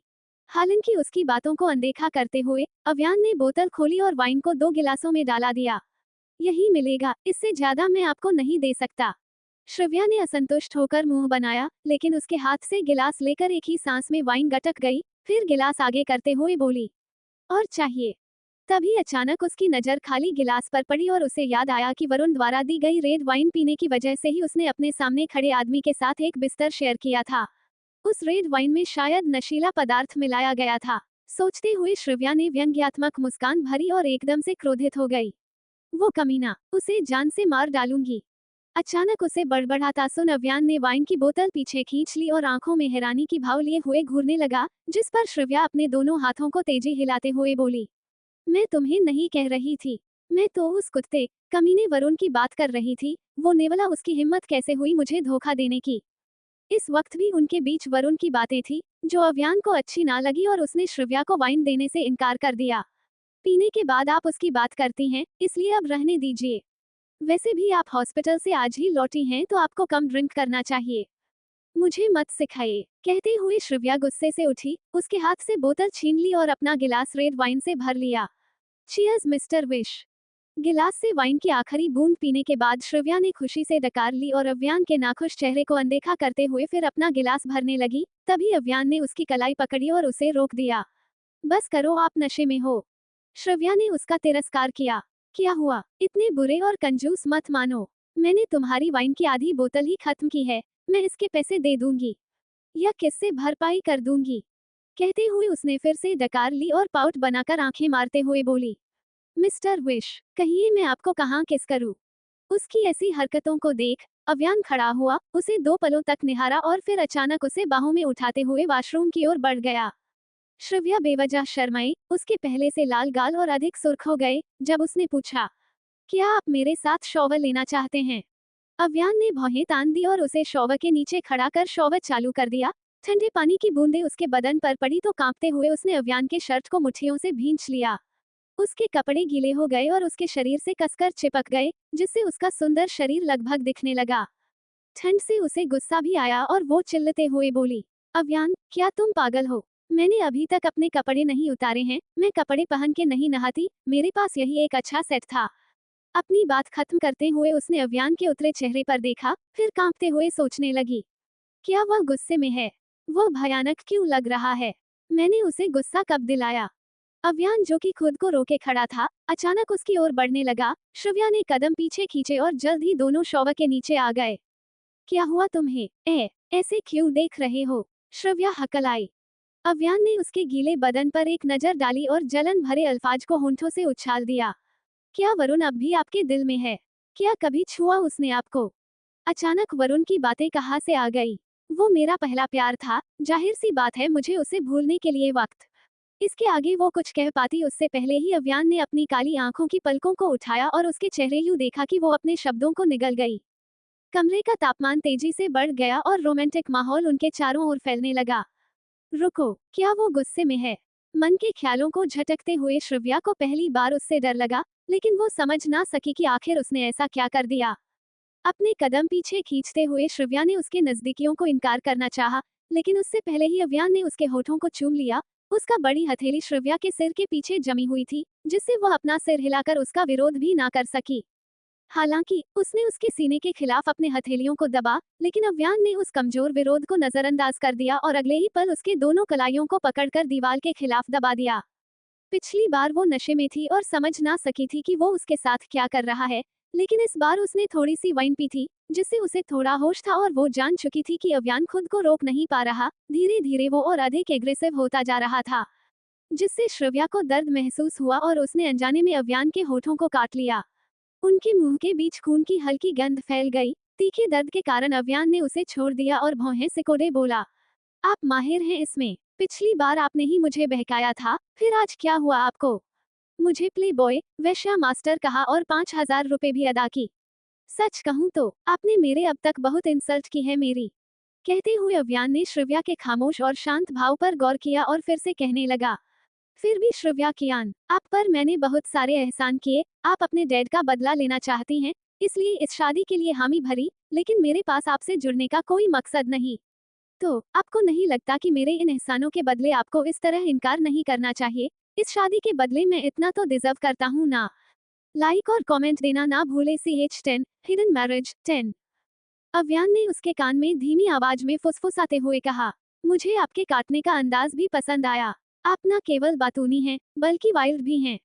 हालांकि उसकी बातों को अनदेखा करते हुए अव्यान ने बोतल खोली और वाइन को 2 गिलासों में डाला दिया। यही मिलेगा, इससे ज्यादा मैं आपको नहीं दे सकता। श्रव्या ने असंतुष्ट होकर मुंह बनाया, लेकिन उसके हाथ से गिलास लेकर एक ही सांस में वाइन गटक गई, फिर गिलास आगे करते हुए बोली, और चाहिए। तभी अचानक उसकी नजर खाली गिलास पर पड़ी और उसे याद आया कि वरुण द्वारा दी गई रेड वाइन पीने की वजह से ही उसने अपने सामने खड़े आदमी के साथ एक बिस्तर शेयर किया था। उस रेड वाइन में शायद नशीला पदार्थ मिलाया गया था। सोचते हुए श्रव्या ने व्यंग्यात्मक मुस्कान भरी और एकदम से क्रोधित हो गई। वो कमीना, उसे जान से मार डालूंगी। अचानक उसे बड़बड़ाता सुन अव्यान ने वाइन की बोतल पीछे खींच ली और आंखों में हैरानी की भाव लिए हुए घूरने लगा, जिस पर श्रव्या अपने दोनों हाथों को तेजी हिलाते हुए बोली, मैं तुम्हें नहीं कह रही थी, मैं तो उस कुत्ते कमीने वरुण की बात कर रही थी। वो नेवला, उसकी हिम्मत कैसे हुई मुझे धोखा देने की। इस वक्त भी उनके बीच वरुण की बातें थी, जो अव्यान को अच्छी ना लगी और उसने श्रव्या को वाइन देने से इनकार कर दिया। पीने के बाद आप उसकी बात करती हैं, इसलिए अब रहने दीजिए। वैसे भी आप हॉस्पिटल से आज ही लौटी हैं तो आपको कम ड्रिंक करना चाहिए। मुझे मत सिखाइए। कहते हुए श्रव्या गुस्से से उठी, उसके हाथ से बोतल छीन ली और अपना गिलास रेड वाइन से भर लिया। Cheers mister wish. गिलास से वाइन की आखिरी बूंद पीने के बाद श्रव्या ने खुशी से डकार ली और अव्यान के नाखुश चेहरे को अनदेखा करते हुए फिर अपना गिलास भरने लगी। तभी अव्यान ने उसकी कलाई पकड़ी और उसे रोक दिया। बस करो, आप नशे में हो। श्रव्या ने उसका तिरस्कार किया। क्या हुआ, इतने बुरे और कंजूस मत मानो। मैंने तुम्हारी वाइन की आधी बोतल ही खत्म की है, मैं इसके पैसे दे दूंगी या किससे भरपाई कर दूंगी। कहते हुए उसने फिर से डकार ली और पाउट बनाकर आंखें मारते हुए बोली, मिस्टर विश, कहिए मैं आपको कहाँ किस करूं। उसकी ऐसी हरकतों को देख अव्यान खड़ा हुआ, उसे 2 पलों तक निहारा और फिर अचानक उसे बाहों में उठाते हुए वॉशरूम की ओर बढ़ गया। श्रव्या बेवजह शर्माई, उसके पहले से लाल गाल और अधिक सुर्ख हो गए जब उसने पूछा, क्या आप मेरे साथ शॉवर लेना चाहते हैं? अव्यान ने भौहें तान दी और उसे शॉवर के नीचे खड़ा कर शॉवर चालू कर दिया। ठंडे पानी की बूंदें उसके बदन पर पड़ी तो कांपते हुए उसने अव्यान के शर्ट को मुट्ठियों से भींच लिया। उसके कपड़े गीले हो गए और उसके शरीर से कसकर चिपक गए, जिससे उसका सुंदर शरीर लगभग दिखने लगा। ठंड से उसे गुस्सा भी आया और वो चिल्लाते हुए बोली, अव्यान, क्या तुम पागल हो? मैंने अभी तक अपने कपड़े नहीं उतारे हैं, मैं कपड़े पहन के नहीं नहाती, मेरे पास यही एक अच्छा सेट था। अपनी बात खत्म करते हुए उसने अव्यान के उतरे चेहरे पर देखा, फिर कांपते हुए सोचने लगी, क्या वह गुस्से में है? वह भयानक क्यों लग रहा है? मैंने उसे गुस्सा कब दिलाया? अव्यान, जो कि खुद को रोके खड़ा था, अचानक उसकी ओर बढ़ने लगा। श्रव्या ने कदम पीछे खींचे और जल्द ही दोनों शॉवर के नीचे आ गए। क्या हुआ तुम्हें? ऐसे क्यों देख रहे हो? श्रव्या हकलाई। अव्यान ने उसके गीले बदन पर एक नजर डाली और जलन भरे अल्फाज को होंठों से उछाल दिया, क्या वरुण अब भी आपके दिल में है? क्या कभी छुआ उसने आपको? अचानक वरुण की बातें कहाँ से आ गई? वो मेरा पहला प्यार था, जाहिर सी बात है मुझे उसे भूलने के लिए वक्त इसके आगे वो कुछ कह पाती उससे पहले ही अव्यान ने अपनी काली आंखों की पलकों को उठाया और उसके चेहरे यूं देखा कि वो अपने शब्दों को निगल गई। कमरे का तापमान तेजी से बढ़ गया और रोमांटिक माहौल उनके चारों ओर फैलने लगा। रुको, क्या वो गुस्से में है? मन के ख्यालों को झटकते हुए श्रव्या को पहली बार उससे डर लगा, लेकिन वो समझ ना सकी कि आखिर उसने ऐसा क्या कर दिया। अपने कदम पीछे खींचते हुए श्रव्या ने उसके नजदीकियों को इनकार करना चाहा, लेकिन उससे पहले ही अव्यान ने उसके होठों को चूम लिया। उसका बड़ी हथेली श्रव्या के सिर के पीछे जमी हुई थी, जिससे वह अपना सिर हिलाकर उसका विरोध भी ना कर सकी। हालांकि उसने उसके सीने के खिलाफ अपने हथेलियों को दबा, लेकिन अव्यान ने उस कमजोर विरोध को नजरअंदाज कर दिया और अगले ही पल उसके दोनों कलाइयों को पकड़कर दीवार के खिलाफ दबा दिया। पिछली बार वो नशे में थी और समझ ना सकी थी कि वो उसके साथ क्या कर रहा है, लेकिन इस बार उसने थोड़ी सी वाइन पी थी, जिससे उसे थोड़ा होश था और वो जान चुकी थी कि अव्यान खुद को रोक नहीं पा रहा। धीरे धीरे वो और अधिक एग्रेसिव होता जा रहा था, जिससे श्रव्या को दर्द महसूस हुआ और उसने अनजाने में अव्यान के होठों को काट लिया। उनके मुंह के बीच खून की हल्की गंध फैल गई। तीखे दर्द के कारण अव्यान ने उसे छोड़ दिया और भौहें सिकोड़े बोला, आप माहिर हैं इसमें। पिछली बार आपने ही मुझे बहकाया था, फिर आज क्या हुआ आपको? मुझे प्ले बॉय, वेश्या मास्टर कहा और 5,000 रुपए भी अदा की। सच कहूँ तो आपने मेरे अब तक बहुत इंसल्ट की है मेरी। कहते हुए अव्यान ने श्रव्या के खामोश और शांत भाव पर गौर किया और फिर से कहने लगा, फिर भी श्रव्या कियान, आप पर मैंने बहुत सारे एहसान किए। आप अपने डैड का बदला लेना चाहती हैं, इसलिए इस शादी के लिए हामी भरी, लेकिन मेरे पास आपसे जुड़ने का कोई मकसद नहीं। तो आपको नहीं लगता कि मेरे इन एहसानों के बदले आपको इस तरह इनकार नहीं करना चाहिए? इस शादी के बदले मैं इतना तो डिजर्व करता हूँ ना। लाइक और कमेंट देना ना भूले। CH10 hidden marriage 10। अव्यान ने उसके कान में धीमी आवाज में फुसफुसाते हुए कहा, मुझे आपके काटने का अंदाज भी पसंद आया। आप ना केवल बातूनी हैं, बल्कि वाइल्ड भी हैं।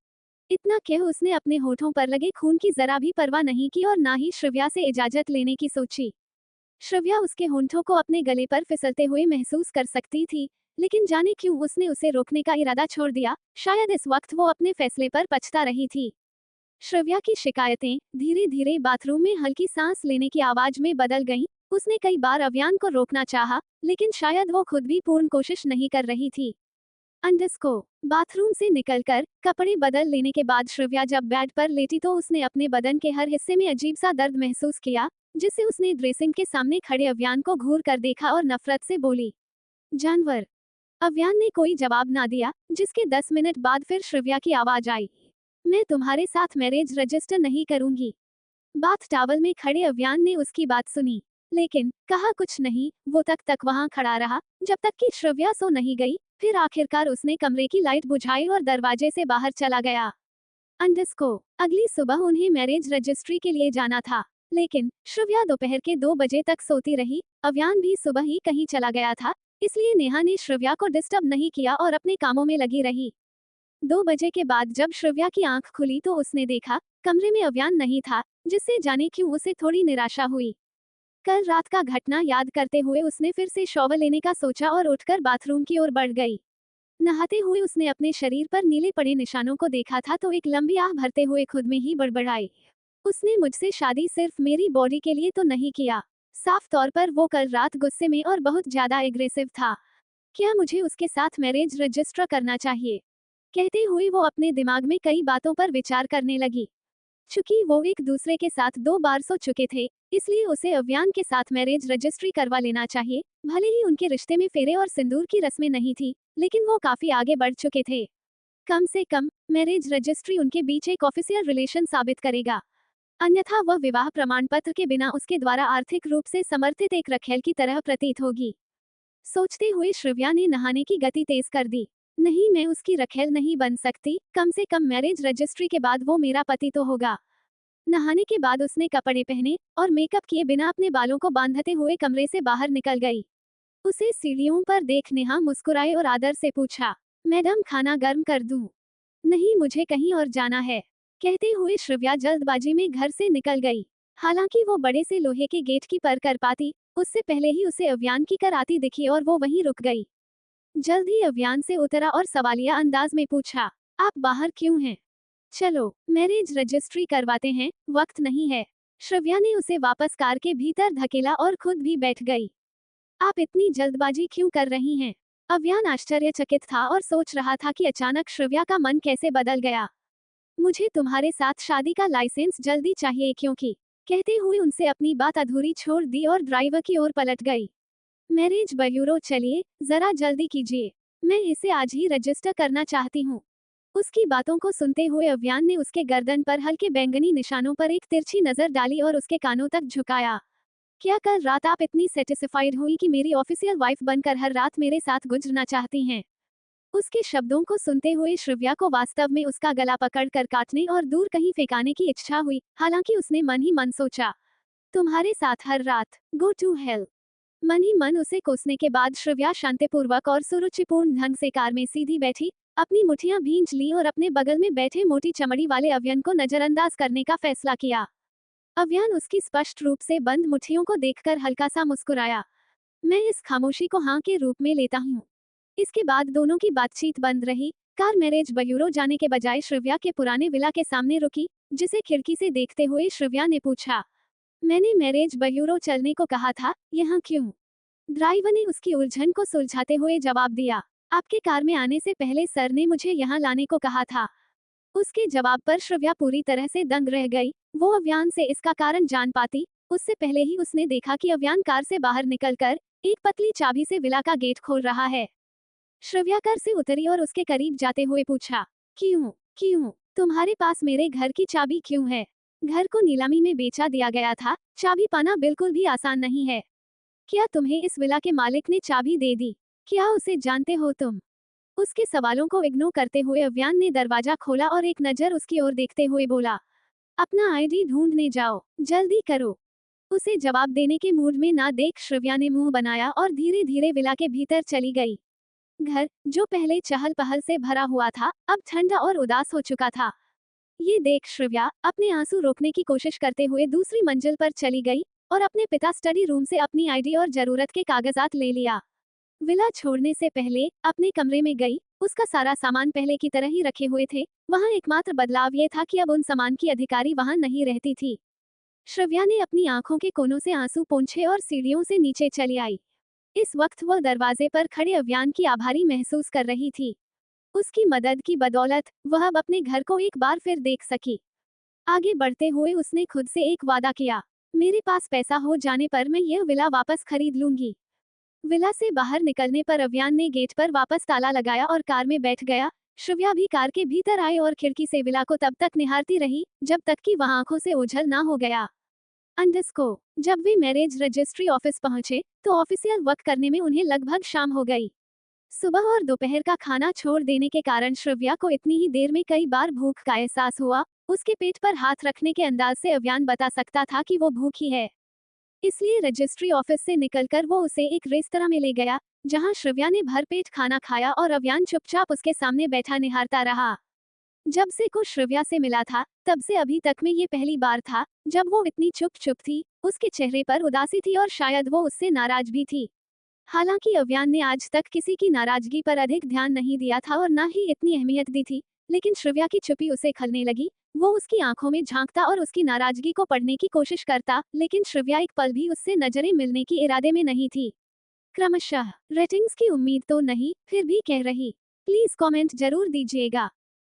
इतना कह उसने अपने होठों पर लगे खून की जरा भी परवाह नहीं की और ना ही श्रव्या से इजाजत लेने की सोची। श्रव्या उसके होंठों को अपने गले पर फिसलते हुए महसूस कर सकती थी, लेकिन जाने क्यों उसने उसे रोकने का इरादा छोड़ दिया। शायद इस वक्त वो अपने फैसले पर पछता रही थी। श्रव्या की शिकायतें धीरे धीरे बाथरूम में हल्की सांस लेने की आवाज में बदल गईं। उसने कई बार अव्यान को रोकना चाहा, लेकिन शायद वो खुद भी पूर्ण कोशिश नहीं कर रही थी। अंडस्को बाथरूम से निकलकर कपड़े बदल लेने के बाद श्रव्या जब बेड पर लेटी तो उसने अपने बदन के हर हिस्से में अजीब सा दर्द महसूस किया, जिससे उसने ड्रेसिंग के सामने खड़े अव्यान को घूर कर देखा और नफरत से बोली, जानवर। अव्यान ने कोई जवाब ना दिया, जिसके 10 मिनट बाद फिर श्रव्या की आवाज आई, मैं तुम्हारे साथ मैरिज रजिस्टर नहीं करूंगी। बाथ टावल में खड़े अव्यान ने उसकी बात सुनी, लेकिन कहा कुछ नहीं। वो तक तक वहां खड़ा रहा, जब तक कि श्रव्या सो नहीं गई। फिर आखिरकार उसने कमरे की लाइट बुझाई और दरवाजे से बाहर चला गया। अंडस्को अगली सुबह उन्हें मैरिज रजिस्ट्री के लिए जाना था, लेकिन श्रव्या दोपहर के 2 बजे तक सोती रही। अव्यान भी सुबह ही कहीं चला गया था, इसलिए नेहा ने श्रव्या को डिस्टर्ब नहीं किया और अपने कामों में लगी रही। 2 बजे के बाद जब श्रव्या की आंख खुली तो उसने देखा कमरे में अव्यान नहीं था, जिससे जाने क्यों उसे थोड़ी निराशा हुई। कल रात का घटना याद करते हुए उसने फिर से शॉवर लेने का सोचा और उठकर बाथरूम की ओर बढ़ गई। नहाते हुए उसने अपने शरीर पर नीले पड़े निशानों को देखा था तो एक लंबी आह भरते हुए खुद में ही बड़बड़ाई, उसने मुझसे शादी सिर्फ मेरी बॉडी के लिए तो नहीं किया। साफ तौर पर वो कल रात गुस्से में और बहुत ज्यादा एग्रेसिव था। क्या मुझे उसके साथ मैरिज रजिस्टर करना चाहिए? कहते हुए वो अपने दिमाग में कई बातों पर विचार करने लगी। चूंकि वो एक दूसरे के साथ 2 बार सो चुके थे, इसलिए उसे अव्यान के साथ मैरिज रजिस्ट्री करवा लेना चाहिए। भले ही उनके रिश्ते में फेरे और सिंदूर की रस्में नहीं थी, लेकिन वो काफी आगे बढ़ चुके थे। कम से कम मैरिज रजिस्ट्री उनके बीच एक ऑफिशियल रिलेशन साबित करेगा, अन्यथा वह विवाह प्रमाण पत्र के बिना उसके द्वारा आर्थिक रूप से समर्थित एक रखेल की तरह प्रतीत होगी। सोचते हुए श्रव्या ने नहाने की गति तेज कर दी। नहीं, मैं उसकी रखेल नहीं बन सकती, कम से कम मैरिज रजिस्ट्री के बाद वो मेरा पति तो होगा। नहाने के बाद उसने कपड़े पहने और मेकअप किए बिना अपने बालों को बांधते हुए कमरे से बाहर निकल गई। उसे सीढ़ियों पर देख नेहा मुस्कुराए और आदर से पूछा, मैडम खाना गर्म कर दूं? नहीं, मुझे कहीं और जाना है। कहते हुए श्रव्या जल्दबाजी में घर से निकल गई। हालांकि वो बड़े से लोहे के गेट की पर कर पाती, उससे पहले ही उसे अव्यान की कर आती दिखी और वो वहीं रुक गई। जल्द ही अव्यान से उतरा और सवालिया अंदाज में पूछा, आप बाहर क्यों हैं? चलो मैरिज रजिस्ट्री करवाते हैं, वक्त नहीं है। श्रव्या ने उसे वापस कार के भीतर धकेला और खुद भी बैठ गई। आप इतनी जल्दबाजी क्यों कर रही हैं? अव्यान आश्चर्यचकित था और सोच रहा था कि अचानक श्रव्या का मन कैसे बदल गया। मुझे तुम्हारे साथ शादी का लाइसेंस जल्दी चाहिए क्योंकि कहते हुए उनसे अपनी बात अधूरी छोड़ दी और ड्राइवर की ओर पलट गई। मैरिज ब्यूरो चलिए, जरा जल्दी कीजिए, मैं इसे आज ही रजिस्टर करना चाहती हूँ। उसकी बातों को सुनते हुए अव्यान ने उसके गर्दन पर हल्के बैंगनी निशानों पर एक तिरछी नजर डाली और उसके कानों तक झुकाया। क्या कल रात आप इतनी सेटिस्फाइड हुई कि मेरी ऑफिशियल वाइफ बनकर हर रात मेरे साथ गुजरना चाहती हैं? उसके शब्दों को सुनते हुए श्रव्या को वास्तव में उसका गला पकड़कर काटने और दूर कहीं फेंकाने की इच्छा हुई, हालांकि उसने मन ही मन सोचा, तुम्हारे साथ हर रात, गो टू हेल। मन ही मन उसे कोसने के बाद श्रव्या शांतिपूर्वक और सुरुचिपूर्ण ढंग से कार में सीधी बैठी, अपनी मुठियां भींच ली और अपने बगल में बैठे मोटी चमड़ी वाले अव्यन को नजरअंदाज करने का फैसला किया। अव्यन उसकी स्पष्ट रूप से बंद मुट्ठियों को देखकर हल्का सा मुस्कुराया। मैं इस खामोशी को हाँ के रूप में लेता हूँ। इसके बाद दोनों की बातचीत बंद रही। कार मैरिज ब्यूरो जाने के बजाय श्रव्या के पुराने विला के सामने रुकी, जिसे खिड़की से देखते हुए श्रव्या ने पूछा, मैंने मैरिज ब्यूरो चलने को कहा था, यहाँ क्यों? ड्राइवर ने उसकी उलझन को सुलझाते हुए जवाब दिया, आपके कार में आने से पहले सर ने मुझे यहाँ लाने को कहा था। उसके जवाब पर श्रव्या पूरी तरह से दंग रह गई। वो अव्यान से इसका कारण जान पाती, उससे पहले ही उसने देखा कि अव्यान कार से बाहर निकलकर एक पतली चाबी से विला का गेट खोल रहा है। श्रव्या कार से उतरी और उसके करीब जाते हुए पूछा, क्यों क्यों तुम्हारे पास मेरे घर की चाबी क्यों है? घर को नीलामी में बेचा दिया गया था, चाबी पाना बिल्कुल भी आसान नहीं है। क्या तुम्हें इस विला के मालिक ने चाबी दे दी? क्या उसे जानते हो तुम? उसके सवालों को इग्नोर करते हुए अव्यान ने दरवाजा खोला और एक नजर उसकी ओर देखते हुए बोला, अपना आईडी ढूंढने जाओ, जल्दी करो। उसे जवाब देने के मूड में ना देख श्रव्या ने मुंह बनाया और धीरे धीरे विला के भीतर चली गई। घर, जो पहले चहल पहल से भरा हुआ था, अब ठंडा और उदास हो चुका था। ये देख श्रव्या अपने आंसू रोकने की कोशिश करते हुए दूसरी मंजिल पर चली गई और अपने पिता स्टडी रूम से अपनी आईडी और जरूरत के कागजात ले लिया। विला छोड़ने से पहले अपने कमरे में गई, उसका सारा सामान पहले की तरह ही रखे हुए थे। वहां एकमात्र बदलाव ये था कि अब उन सामान की अधिकारी वहां नहीं रहती थी। श्रव्या ने अपनी आंखों के कोनों से आंसू पोंछे और सीढ़ियों से नीचे चली आई। इस वक्त वह दरवाजे पर खड़े अव्यान की आभारी महसूस कर रही थी। उसकी मदद की बदौलत वह अब अपने घर को एक बार फिर देख सकी। आगे बढ़ते हुए उसने खुद से एक वादा किया, मेरे पास पैसा हो जाने पर मैं यह विला वापस खरीद लूंगी। विला से बाहर निकलने पर अव्यान ने गेट पर वापस ताला लगाया और कार में बैठ गया। श्रव्या भी कार के भीतर आई और खिड़की से विला को तब तक निहारती रही जब तक कि वह आंखों से ओझल ना हो गया। अंडरस्को, जब वे मैरिज रजिस्ट्री ऑफिस पहुंचे तो ऑफिशियल वर्क करने में उन्हें लगभग शाम हो गई। सुबह और दोपहर का खाना छोड़ देने के कारण श्रव्या को इतनी ही देर में कई बार भूख का एहसास हुआ। उसके पेट पर हाथ रखने के अंदाज से अव्यान बता सकता था कि वो भूखी है। इसलिए रजिस्ट्री ऑफिस से निकलकर वो उसे एक रेस्तरां में ले गया, जहां श्रव्या ने भरपेट खाना खाया और अव्यान चुपचाप उसके सामने बैठा निहारता रहा। जब से कुछ श्रव्या से मिला था, तब से अभी तक में ये पहली बार था जब वो इतनी चुप थी। उसके चेहरे पर उदासी थी और शायद वो उससे नाराज भी थी। हालांकि अव्यान ने आज तक किसी की नाराजगी पर अधिक ध्यान नहीं दिया था और न ही इतनी अहमियत दी थी, लेकिन श्रव्या की चुप्पी उसे खलने लगी। वो उसकी आंखों में झांकता और उसकी नाराजगी को पढ़ने की कोशिश करता, लेकिन श्रव्या एक पल भी उससे नजरें मिलने की इरादे में नहीं थी। क्रमशः रेटिंग्स की उम्मीद तो नहीं, फिर भी कह रही। प्लीज कमेंट जरूर दीजिएगा।